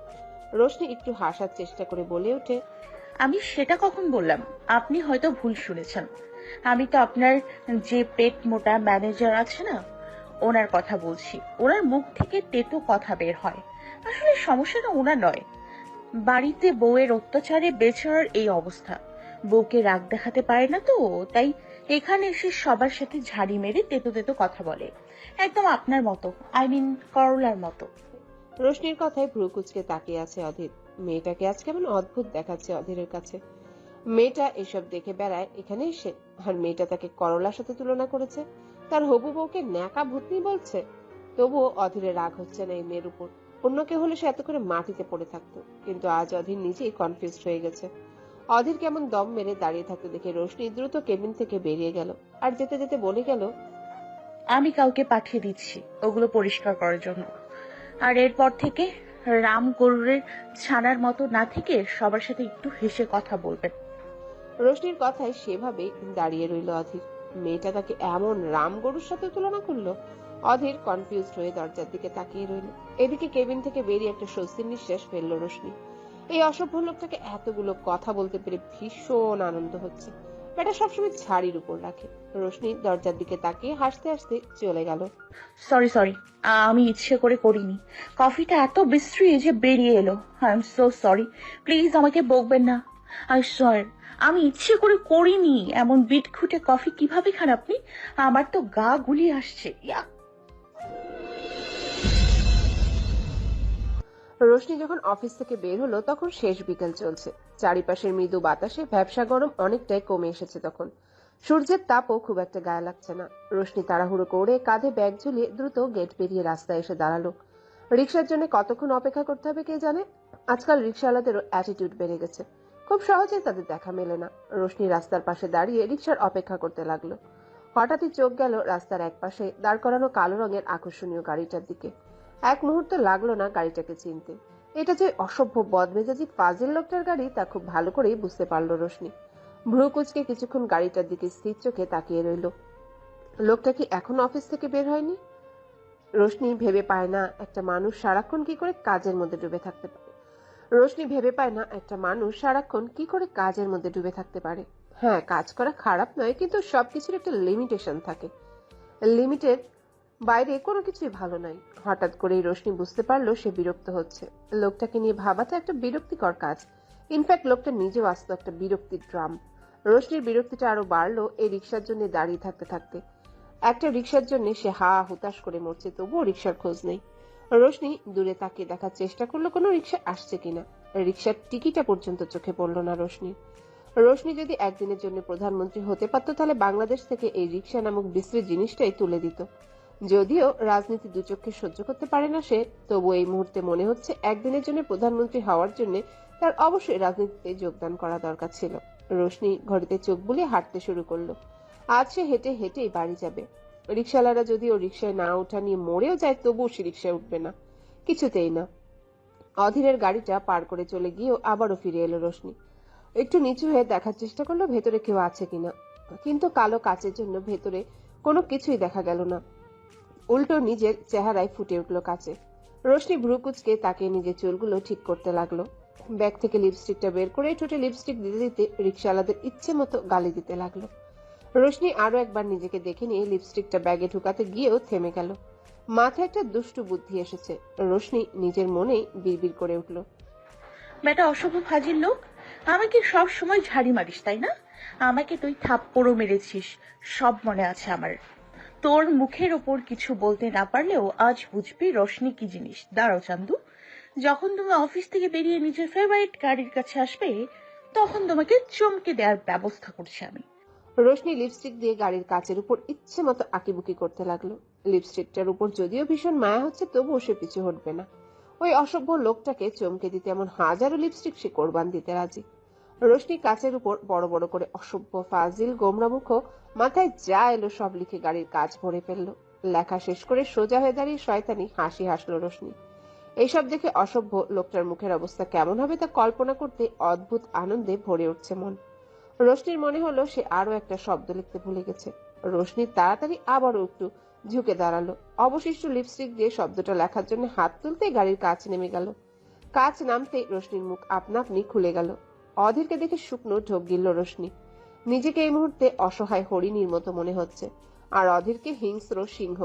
রোশনি একটু হাসার চেষ্টা করে বলে ওঠে, আমি সেটা কখন বললাম? আপনি হয়তো ভুল শুনেছেন। আমি তো আপনার যে পেট মোটা ম্যানেজার আছে না, ওনার কথা বলছি। ওনার মুখ থেকে তেতো কথা বের হয়। আসলে সমস্যাটা ওনার নয়, বাড়িতে বউয়ের অত্যাচারে বেচারার এই অবস্থা। বউকে রাগ দেখাতে পারে না তো, তাই এখানে এসে সবার সাথে ঝাড়ি মেরে তেতো তেতো কথা বলে। একদম আপনার মতো, আই মিন করলার মতো। রোশনির কথায় ভ্রু কুঁচকে তাকিয়ে আছে অধীর। মেয়েটাকে আজ কেমন অদ্ভুত দেখাচ্ছে অধীরের কাছে। মেয়েটা এসব দেখে বেড়ায় এখানে এসে, আর মেয়েটা তাকে করলার সাথে তুলনা করেছে। তার হবু বউকে ন্যাকা ভূতনি বলছে। তবুও অধীরের রাগ হচ্ছে না এই মেয়ের উপর। অন্য কেউ হলে সে এত করে মাটিতে পড়ে থাকতো, কিন্তু আজ অধীর নিজেই কনফিউজড হয়ে গেছে। অধীর কেমন দম মেরে দাঁড়িয়ে থাকতে দেখে রোশনি দ্রুত কেবিন থেকে বেরিয়ে গেল। আর যেতে যেতে বলে গেল, আমি কাউকে পাঠিয়ে দিচ্ছি ওগুলো পরিষ্কার করার জন্য। আর এরপর থেকে রাম গরুরের ছানার মতো না থেকে সবার সাথে একটু হেসে কথা বলবেন। রোশনির কথায় সেভাবে দাঁড়িয়ে রইল অধীর। মেয়েটা তাকে এমন রাম গরুর সাথে তুলনা করলো। অধীর কনফিউজড হয়ে দরজার দিকে তাকিয়ে রইল। এদিকে কেবিন থেকে বেরিয়ে একটা স্বস্তির নিঃশ্বাস ফেললো রোশনি। এই অসভ্য লোকটাকে এতগুলো কথা বলতে পেরে ভীষণ আনন্দ হচ্ছে। বেটা সবসময় ঝাড়ির উপর রাখে। রোশনি দরজার দিকে তাকিয়ে হাসতে হাসতে চলে গেল। সরি, আমি ইচ্ছে করে করিনি। কফিটা এত বিশ্রী যে বেরিয়ে এলো। I am so sorry, please আমাকে বকবেন না। আই সোয়ার, আমি ইচ্ছে করে করিনি। এমন বিটখুটে কফি কিভাবে খান আপনি? আমার তো গা গুলিয়ে আসছে। রোশনি যখন অফিস থেকে বের হলো তখন শেষ বিকেল চলছে। চারিপাশের মৃদু বাতাসে ভ্যাপসা গরম অনেকটাই কমে এসেছে তখন। সূর্যের তাপও খুব একটা গায়ে লাগছে না। রোশনি তাড়াহুড়ো করে কাঁধে ব্যাগ ঝুলিয়ে দ্রুত গেট পেরিয়ে রাস্তায় এসে দাঁড়ালো। রিক্সার জন্য কতক্ষণ অপেক্ষা করতে হবে কে জানে। আজকাল রিক্সাওয়ালাদেরও অ্যাটিটিউড বেড়ে গেছে, খুব সহজে তাদের দেখা মেলে না। রোশনি রাস্তার পাশে দাঁড়িয়ে রিক্সার অপেক্ষা করতে লাগলো। হঠাৎই চোখ গেল রাস্তার একপাশে দাঁড় করানো কালো রঙের আকর্ষণীয় গাড়িটার দিকে। এক মুহূর্ত লাগলো না গাড়িটাকে চিনতে। এটা যে অসভ্য বদমেজাজি ফাজিল লোকটার গাড়ি তা খুব ভালো করেই বুঝতে পারলো রোশনি। ভ্রু কুঁচকে কিছুক্ষণ গাড়িটার দিকে স্থির চোখে তাকিয়ে রইল। লোকটা কি এখন অফিস থেকে বের হয়নি? রোশনি ভেবে পায় না একটা মানুষ সারাক্ষণ কি করে কাজের মধ্যে ডুবে থাকতে পারে। হ্যাঁ, কাজ করা খারাপ নয়, কিন্তু সবকিছুর একটা লিমিটেশন থাকে। লিমিটের বাইরে কোনো কিছুই ভালো নয়। হঠাৎ করেই রোশনি বুঝতে পারলো সে বিরক্ত হচ্ছে। লোকটাকে নিয়ে ভাবাটা একটা বিরক্তিকর কাজ। ইনফ্যাক্ট লোকটা নিজেও আসতো একটা বিরক্তির ড্রাম। রোশনির বিরক্তিটা আরো বাড়লো এই রিক্সার জন্য দাঁড়িয়ে থাকতে থাকতে। একটা রিক্সার জন্য সে হা হুতাশ করে মরছে, তবুও রিক্সার খোঁজ নেই। রোশনি দূরে তাকিয়ে দেখার চেষ্টা করলো কোনো রিক্সা আসছে কিনা। রিক্সার টিকিটা পর্যন্ত চোখে পড়লো না রোশনি যদি একদিনের জন্য প্রধানমন্ত্রী হতে পারতো তাহলে বাংলাদেশ থেকে এই রিক্সা নামক বিশ্রী জিনিসটাই তুলে দিত। যদিও রাজনীতি দু চোখে সহ্য করতে পারে না সে, তবু এই মুহূর্তে মনে হচ্ছে একদিনের জন্য প্রধানমন্ত্রী হওয়ার জন্য তার অবশ্যই রাজনীতিতে যোগদান করা দরকার ছিল। রোশনি ঘড়িতে চোখ বুলিয়ে হাঁটতে শুরু করলো। আজ সে হেঁটে হেঁটেই বাড়ি যাবে। রিক্সাওয়ালারা যদিও রিক্সায় না ওঠা নিয়ে মরেও যায়, তবুও সে রিক্সায় উঠবে না, কিছুতেই না। অধীরের গাড়িটা পার করে চলে গিয়েও আবারও ফিরে এলো রোশনি। একটু নিচু হয়ে দেখার চেষ্টা করলো ভেতরে কেউ আছে কিনা, কিন্তু কালো কাচের জন্য ভেতরে কোনো কিছুই দেখা গেল না। উল্টো নিজের চেহারায় ফুটে উঠলো কাচে। রোশনি ভ্রু কুচকে তাকে নিজের চুলগুলো ঠিক করতে লাগলো। ব্যাগ থেকে লিপস্টিকটা বের করে ঠোঁটে লিপস্টিক দিতে দিতে রিক্সাওয়ালাদের ইচ্ছে মতো গালি দিতে লাগলো। রোশনি আরো একবার নিজেকে দেখে নিয়ে লিপস্টিকটা ব্যাগে ঢুকাতে গিয়েও থেমে গেল। মাথায় একটা দুষ্টু বুদ্ধি এসেছে। রোশনি নিজের মনেই বিড়বিড় করে উঠল, বেটা অশুভ ফাজিল লোক, আমাকে সব সময় ঝাড়ি মারিস তাই না? আমাকে তুই থাপ্পড়ও মেরেছিস, সব মনে আছে আমার। তোর মুখের ওপর কিছু বলতে না পারলেও আজ বুঝবি রোশনি কি জিনিস। দাঁড়াও চান্দু, যখন তুমি অফিস থেকে বেরিয়ে নিজের ফেভারিট গাড়ির কাছে আসবে, তখন তোমাকে চমকে দেওয়ার ব্যবস্থা করছি আমি। রোশনি লিপস্টিক দিয়ে গাড়ির কাচের উপর ইচ্ছে মতো আঁকিবুকি করতে লাগলো। লিপস্টিকটার উপর যদিও ভীষণ মায়া হচ্ছে, তবুও সে পিছু হটবে না। ওই অসভ্য লোকটাকে চমকে দিতে এমন হাজারো লিপস্টিক সে কোরবান দিতে রাজি। রোশনি কাচের উপর বড় বড় করে অসভ্য, ফাজিল, গোমরামুখ, মাথায় যা এলো সব লিখে গাড়ির কাচ ভরে ফেললো। লেখা শেষ করে সোজা হয়ে দাঁড়িয়ে শয়তানি হাসি হাসলো রোশনি। এইসব দেখে অসভ্য লোকটার মুখের অবস্থা কেমন হবে তা কল্পনা করতে অদ্ভুত আনন্দে ভরে উঠছে মন। রোশনির মনে হলো সে আরো একটা শব্দ লিখতে ভুলে গেছে। রোশনি তাড়াতাড়ি আবারও একটু ঝুঁকে দাঁড়ালো। অবশিষ্ট লিপস্টিক দিয়ে শব্দটা লেখার জন্য হাত তুলতে গাড়ির কাচ নেমে গেল। কাচ নামতে রোশনির মুখ আপনা আপনি খুলে গেল। অধীরকে দেখে শুকনো ঢোক গিলল রোশনি। নিজেকে এই মুহূর্তে অসহায় হরিণীর মতো মনে হচ্ছে, আর অধীরকে হিংস্র সিংহ,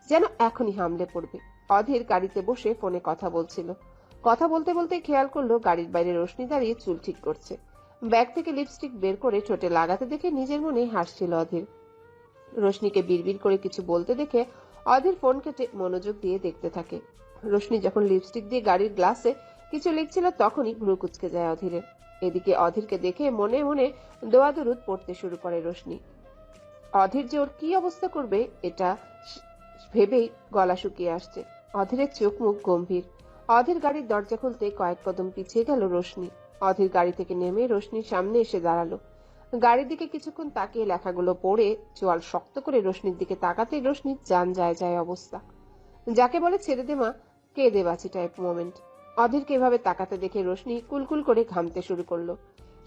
যেন এখনই হামলে পড়বে। অধীর গাড়িতে বসে ফোনে কথা বলছিল। কথা বলতে বলতে খেয়াল করলো গাড়ির বাইরে রোশনি দাঁড়িয়ে চুল ঠিক করছে। ব্যাগ থেকে লিপস্টিক বের করে ঠোঁটে লাগাতে দেখে নিজের মনে হাসছিল অধীর। রোশনিকে বিড়বিড় করে কিছু বলতে দেখে অধীর ফোন কেটে মনোযোগ দিয়ে দেখতে থাকে। রোশনি যখন লিপস্টিক দিয়ে গাড়ির গ্লাসে কিছু লিখছিল, তখনই ভ্রু কুচকে যায় অধীরের। এদিকে অধীরকে দেখে মনে মনে দোয়া দরুদ পড়তে শুরু করে রোশনি। অধীর যে ওর কি অবস্থা করবে এটা ভেবেই গলা শুকিয়ে আসছে। অধীরের চোখ মুখ গম্ভীর। অধীর গাড়ির দরজা খুলতে কয়েক কদম পিছিয়ে গেল রোশনি। অধীর গাড়ি থেকে নেমে রোশনির সামনে এসে দাঁড়ালো। গাড়ির দিকে কিছুক্ষণ তাকিয়ে লেখাগুলো পড়ে চোয়াল শক্ত করে রোশনির দিকে তাকাতে রোশনির জান যায় যায় অবস্থা, যাকে বলে ছেড়ে দে মা, কে দে বাঁচি টাইপ মোমেন্ট। অধীরকে এভাবে তাকাতে দেখে রোশনি কুলকুল করে ঘামতে শুরু করলো।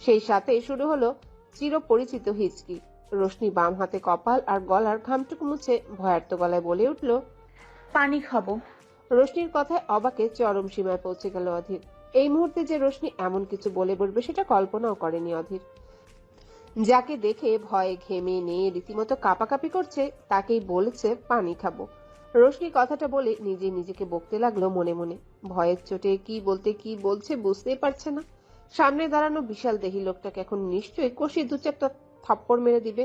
সেই সাথে শুরু হলো চিরপরিচিত হিচকি। রোশনি বাম হাতে কপাল আর গলার ঘামটুকু মুছে ভয়ার্ত গলায় বলে উঠল, পানি খাবো। রোশনির কথায় অবাকে চরম সীমায় পৌঁছে গেল অধীর। এই মুহূর্তে যে রোশনি এমন কিছু বলে বলবে সেটা কল্পনাও করেনি অধীর। যাকে দেখে ভয়ে ঘেমে নিয়ে রীতিমতো কাঁপাকাঁপি করছে, তাকেই বলেছে পানি খাবো। রোশনি কথাটা বলে নিজে নিজেকে বকতে লাগলো মনে মনে। ভয়ের চোটে কি বলতে কি বলছে বুঝতেই পারছে না। সামনে দাঁড়ানো বিশাল দেহি লোকটাকে এখন নিশ্চয়ই কষিয়ে দু চারটা থাপ্পড় মেরে দিবে।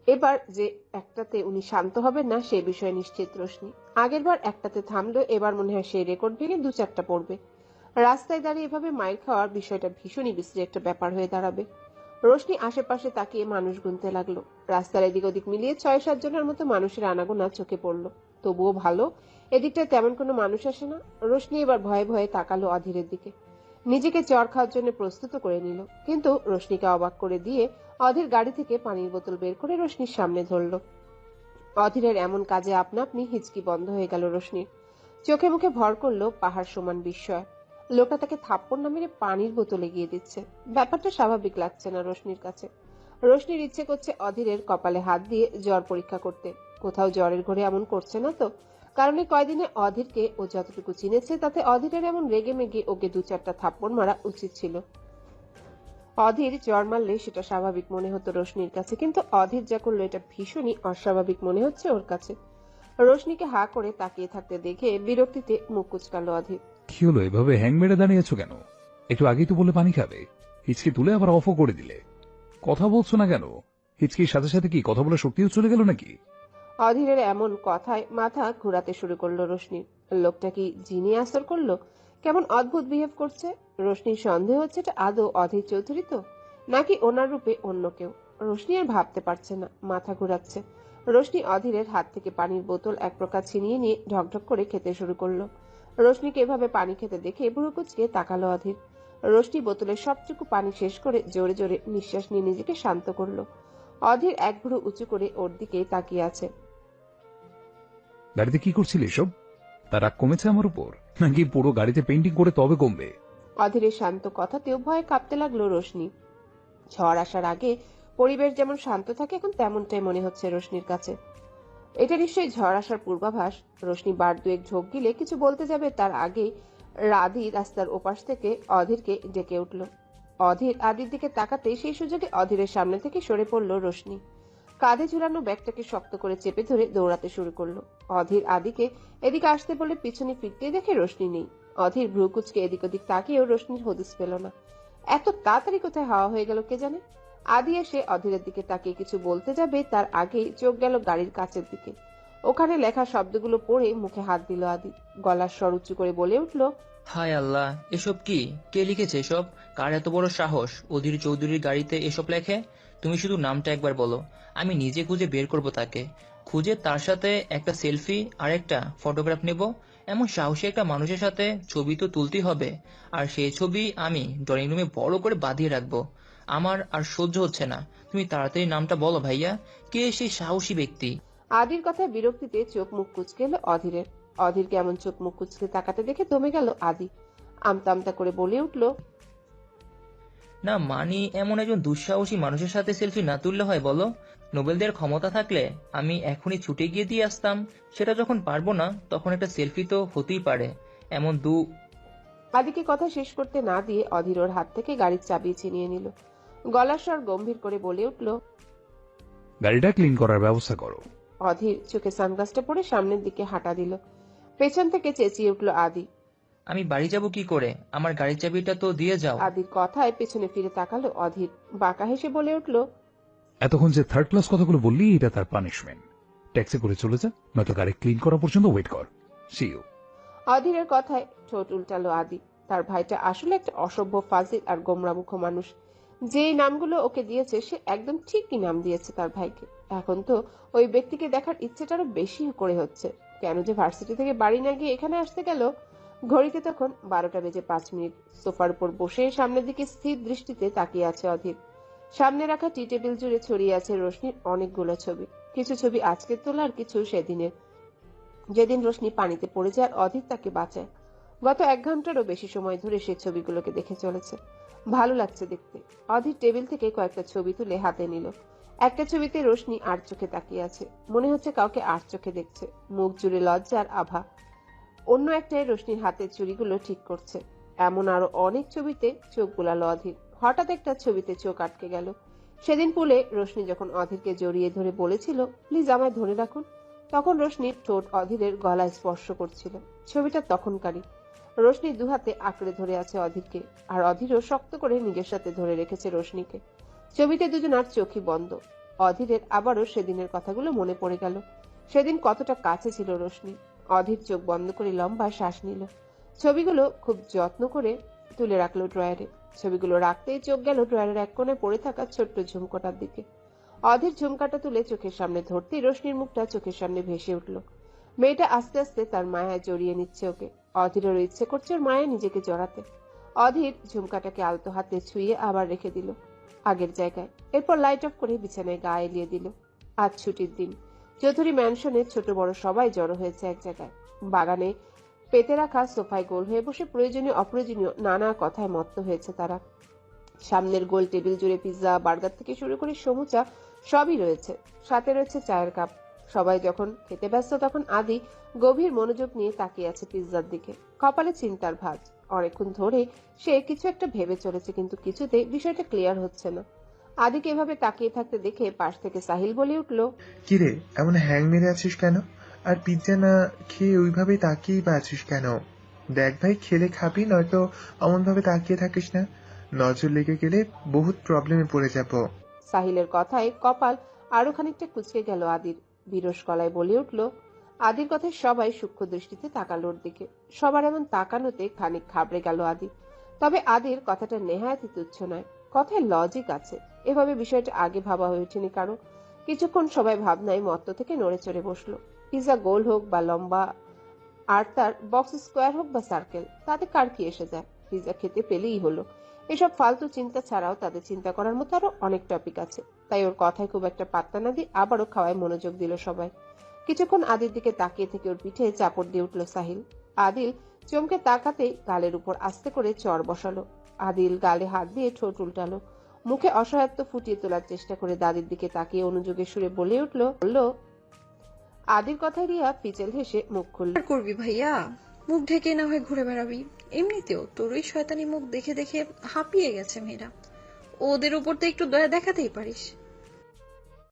এবার যে একটাতে উনি শান্ত হবেন না সে বিষয়ে নিশ্চিত রোশনি। আগের বার একটাতে থামলো, এবার মনে হয় সেই রেকর্ড ভেঙে দু চারটা পড়বে। রাস্তায় দাঁড়িয়ে এভাবে মাইর খাওয়ার বিষয়টা ভীষণই বিশ্রী একটা ব্যাপার হয়ে দাঁড়াবে। রোশনি আশেপাশে তাকিয়ে মানুষ গুনতে লাগলো। রাস্তার এদিক ওদিক মিলিয়ে 6-7 জনের মতো মানুষের আনাগোনা চোখে পড়লো। তবুও ভালো, এদিকটায় তেমন কোনো মানুষ আসে না। রোশনি এবার ভয়ে ভয়ে তাকালো অধীরের দিকে। নিজেকে চর খাওয়ার জন্য প্রস্তুত করে নিল, কিন্তু রোশনিকে অবাক করে দিয়ে অধীর গাড়ি থেকে পানির বোতল বের করে রোশনির সামনে ধরল। অধীরের এমন কাজে আপনা আপনি হিচকি বন্ধ হয়ে গেল রোশনির। চোখে মুখে ভর করলো পাহাড় সমান বিস্ময়। লোকটা তাকে থাপ্পড় না মেরে পানির বোতল এগিয়ে দিচ্ছে। ব্যাপারটা স্বাভাবিক লাগছে না রোশনির কাছে। রোশনির ইচ্ছে করছে অধীরের কপালে হাত দিয়ে জ্বর পরীক্ষা করতে। কোথাও জ্বরের ঘরে এমন করছে না তো? কারণ এই কয়দিনে অধীরকে ও যতটুকু চিনেছে তাতে অধীরের এমন রেগে মেগে ওকে দু চারটা থাপ্পড় মারা উচিত ছিল। অধীর জ্বর মারলে সেটা স্বাভাবিক মনে হতো রোশনির কাছে, কিন্তু অধীর যা করলো এটা ভীষণই অস্বাভাবিক মনে হচ্ছে ওর কাছে। রোশনিকে হা করে তাকিয়ে থাকতে দেখে বিরক্তিতে মুখ কুচকালো অধীর। কি হলো, এভাবে হ্যাং মেরে দাঁড়িয়েছো কেন? একটু আগেই তো বলে পানি খাবে, হিচকি তুলে আবার অফও করে দিলে। কথা বলছো না কেন? হিচকির সাথে সাথে কি কথা বলার শক্তিও চলে গেল নাকি? অধীরের এমন কথায় মাথা ঘুরাতে শুরু করলো রোশনির। লোকটা কি জিনি আসর করলো? কেমন অদ্ভুত বিহেভ করছে। রোশনির সন্দেহ হচ্ছে এটা আদৌ অধীর চৌধুরী তো, নাকি ওনার রূপে অন্য কেউ। রোশনি আর ভাবতে পারছে না, মাথা ঘুরাচ্ছে। রোশনি অধীরের হাত থেকে পানির বোতল এক প্রকার ছিনিয়ে নিয়ে ঢকঢক করে খেতে শুরু করলো। রোশনিকে এভাবে পানি খেতে দেখে ভ্রু কুঁচকে তাকালো অধীর। রোশনি বোতলের সবটুকু পানি শেষ করে জোরে জোরে নিঃশ্বাস নিয়ে নিজেকে শান্ত করলো। অধীর এক ভুরু উঁচু করে ওর দিকে তাকিয়ে আছে। গাড়িতে কি করছিলে এসব? তার রাগ কমেছে আমার উপর, নাকি পুরো গাড়িতে পেন্টিং করে তবে কমবে? অধীরের শান্ত কথাতেও ভয়ে কাঁপতে লাগলো রোশনি। ঝড় আসার আগে পরিবেশ যেমন শান্ত থাকে এখন তেমনটাই মনে হচ্ছে রোশনির কাছে। এটা নিশ্চয়ই ঝড় আসার পূর্বাভাস। রোশনি বার দুয়েক ঝোঁক গিলে কিছু বলতে যাবে তার আগেই রাধি রাস্তার ওপাশ থেকে অধীরকে ডেকে উঠল। অধীর আদির দিকে তাকাতেই সেই সুযোগে অধীরের সামনে থেকে সরে পড়ল রোশনি। কাঁধে ঝুলানো ব্যাগটাকে শক্ত করে চেপে ধরে দৌড়াতে শুরু করলো। অধীর আদিকে এদিকে আসতে বলে পিছনে ফিরতে দেখে রোশনি নেই। অধীর ভ্রু কুচকে এদিক ওদিক তাকিয়েও রোশনির হদিস পেল না। এত তাড়াতাড়ি কোথায় হাওয়া হয়ে গেল কে জানে। আদি এসে অধীরের দিকে তাকিয়ে কিছু বলতে যাবে তার আগেই চোখ গেল গাড়ির কাচের দিকে। ওখানে লেখা শব্দগুলো পড়ে মুখে হাত দিল আদি। গলার স্বর উঁচু করে বলে উঠল, হায় আল্লাহ, এসব কি? কে লিখেছে এসব? কার এত বড় সাহস অধীর চৌধুরীর গাড়িতে এসব লেখে? তুমি শুধু নামটা একবার বলো, আমি নিজে খুঁজে বের করব তাকে। খুঁজে তার সাথে একটা সেলফি আর একটা ফটোগ্রাফ নেব। এমন সাহসী একটা মানুষের সাথে ছবি তো তুলতেই হবে। আর সেই ছবি আমি ড্রয়িং রুমে বড় করে বাঁধিয়ে রাখবো। আমার আর সহ্য হচ্ছে না। তুমি তাড়াতাড়ি নামটা বলো ভাইয়া, কে সেই সাহসী ব্যক্তি? আদির কথায় বিরক্তিতে চোখ মুখ কুচকে এলো অধীরের। অধীরকে এমন চোখ মুখ কুচকে তাকাতে দেখে দমে গেল আদি। আমতা আমতা করে বলে উঠল, না মানি, এমন একজন দুঃসাহসী মানুষের সাথে সেলফি না তুললে হয় বলো? নোবেল দেওয়ার ক্ষমতা থাকলে আমি এখনই ছুটে গিয়ে দিয়ে আসতাম। সেটা যখন পারবো না তখন একটা সেলফি তো হতেই পারে। এমন আদিকে কথা শেষ করতে না দিয়ে অধীর ওর হাত থেকে গাড়ির চাবি ছিনিয়ে নিল। গলার স্বর গম্ভীর করে বলে উঠল, গাড়িটা ক্লিন করার ব্যবস্থা করো। অধীর চোখে সানগ্লাসটা পরে সামনের দিকে হাঁটা দিল। পেছন থেকে চেঁচিয়ে উঠল আদি। আমি বাড়ি যাব কি করে? আমার গাড়ির চাবিটা তো দিয়ে যাও। আদির কথায় পেছনে ফিরে তাকালো অধীর। বাঁকা হেসে বলে উঠল, এতক্ষণ যে থার্ড ক্লাস কথাগুলো বললি এটা তার পানিশমেন্ট। ট্যাক্সি করে চলে যা, নয়তো গাড়ি ক্লিন করা পর্যন্ত ওয়েট কর। C you. অধীরের কথায় ঠোঁট উল্টালো আদি। তার ভাইটা আসলে একটা অসভ্য, ফাজিল আর গোমরামুখ মানুষ। যে নামগুলো ওকে দিয়েছে সে একদম ঠিকই নাম দিয়েছে তার ভাইকে। এখন তো ওই ব্যক্তিকে দেখার ইচ্ছেটা আরো বেশি করে হচ্ছে। কেন যে ভার্সিটি থেকে বাড়ি না গিয়ে এখানে আসতে গেল। ঘড়িতে তখন 12:05। সোফার উপর বসে সামনের দিকে স্থির দৃষ্টিতে তাকিয়ে আছে অধীর। সামনে রাখা টি টেবিল জুড়ে ছড়িয়ে আছে রোশনির অনেকগুলো ছবি। কিছু ছবি আজকের তোলা আর কিছু সেদিনের, যেদিন রোশনি পানিতে পড়ে যায় আর অধীর তাকে বাঁচায়। গত 1 ঘন্টারও বেশি সময় ধরে সে ছবিগুলোকে দেখে চলেছে। ভালো লাগছে দেখতে। অধীর টেবিল থেকে কয়েকটা ছবি তুলে হাতে নিল। একটা ছবিতে রোশনি আর চোখে তাকিয়ে আছে, মনে হচ্ছে কাউকে আর চোখে দেখছে। মুখ জুড়ে লজ্জার আভা। অন্য একটাই রোশনির হাতের চুড়িগুলো ঠিক করছে। এমন আরো অনেক ছবিতে চোখ বুলালো অধীর। হঠাৎ একটা ছবিতে চোখ আটকে গেল। সেদিন পুলে রোশনি যখন অধীরকে জড়িয়ে ধরে বলেছিল, প্লিজ আমায় ধরে রাখুন, তখন রোশনির ঠোঁট অধীরের গলায় স্পর্শ করছিল। ছবিটা তখনকারই। রোশনি দুহাতে আঁকড়ে ধরে আছে অধীরকে, আর অধীরও শক্ত করে নিজের সাথে ধরে রেখেছে রোশনিকে। ছবিতে দুজনার চোখই বন্ধ। অধীরের আবারও সেদিনের কথাগুলো মনে পড়ে গেল। সেদিন কতটা কাছে ছিল রোশনি। অধীর চোখ বন্ধ করে লম্বা শ্বাস নিল। ছবিগুলো খুব যত্ন করে তুলে রাখলো ড্রয়ারে। ছবিগুলো রাখতেই চোখ গেল ড্রয়ারের এক কোণে পড়ে থাকা ছোট্ট ঝুমকোটার দিকে। অধীর ঝুমকাটা তুলে চোখের সামনে ধরতেই রোশনির মুখটা চোখের সামনে ভেসে উঠল। মেয়েটা আস্তে আস্তে তার মায়ায় জড়িয়ে নিচ্ছে ওকে। অধীরেরও ইচ্ছে করছে ওর মায়ায় নিজেকে জড়াতে। অধীর ঝুমকাটাকে আলতো হাতে ছুঁয়ে আবার রেখে দিল আগের জায়গায়। এরপর লাইট অফ করে বিছানায় গা এলিয়ে দিল। আজ ছুটির দিন। চৌধুরী ম্যানশনে ছোট বড় সবাই জড়ো হয়েছে এক জায়গায়। বাগানে পেতে রাখা সোফায় গোল হয়ে বসে প্রয়োজনীয় অপ্রয়োজনীয় নানা কথায় মত্ত হয়েছে তারা। সামনের গোল টেবিল জুড়ে পিৎজা, বার্গার থেকে শুরু করে সমুচা সবই রয়েছে। সাথে রয়েছে চায়ের কাপ। সবাই যখন খেতে ব্যস্ত তখন আদি গভীর মনোযোগ নিয়ে তাকিয়ে আছে পিৎজার দিকে। কপালে চিন্তার ভাঁজ। অনেকক্ষণ ধরে সে কিছু একটা ভেবে চলেছে, কিন্তু কিছুতে বিষয়টা ক্লিয়ার হচ্ছে না। আদিকে এভাবে তাকিয়ে থাকতে দেখে পাশ থেকে সাহিল বলে উঠল, কিরে এমন হ্যাং মেরে আছিস কেন? আর পিৎজা না খেয়ে ওইভাবে তাকিয়েই বা আছিস কেন? দেখ ভাই, খেলে খাবি, নয়তো অমন ভাবে তাকিয়ে থাকিস না। নজর লেগে গেলে বহুত প্রবলেমে পড়ে যাব। সাহিলের কথায় কপাল আরো খানিকটা কুঁচকে গেল আদির। বিরস গলায় বলে উঠল, আদির কথায় সবাই সূক্ষ্ম দৃষ্টিতে তাকালো ওর দিকে। সবার এমন তাকানোতে খানিক ঘাবড়ে গেল আদি। তবে আদির কথাটা নেহায়াতই তুচ্ছ নয়, কথায় লজিক আছে। এভাবে বিষয়টা আগে ভাবা হয়ে ওঠেনি কারো। কিছুক্ষণ সবাই ভাবনায় মত্ত থেকে নড়ে চড়ে বসলো। পিৎজা গোল হোক বা লম্বা, আর তার বক্স স্কোয়ার হোক বা সার্কেল, তাতে কার কি এসে যায়। পিৎজা খেতে পেলেই হলো। এসব ফালতু চিন্তা ছাড়াও তাদের চিন্তা করার মতো আরো অনেক টপিক আছে। তাই ওর কথায় খুব একটা পাত্তা না দিয়ে আবারও খাওয়ায় মনোযোগ দিল সবাই। কিছুক্ষণ আদির দিকে তাকিয়ে থেকে ওর পিঠে চাপড় দিয়ে উঠল সাহিল। আদিল চমকে তাকাতেই গালের উপর আস্তে করে চড় বসালো। আদিল গালে হাত দিয়ে ঠোঁট উল্টালো, মুখে অসহায়ত্ব ফুটিয়ে তোলার চেষ্টা করে দাদির দিকে তাকিয়ে অনুযোগের সুরে বলে বলল আদির কথায় রিয়া পিচেল হেসে মুখ খুলল। করবি ভাইয়া, মুখ ঢেকে না হয় ঘুরে বেড়াবি। এমনিতেও তোর ওই শয়তানি মুখ দেখে দেখে হাঁপিয়ে গেছে মেয়েরা, ওদের উপর তো একটু দয়া দেখাতেই পারিস।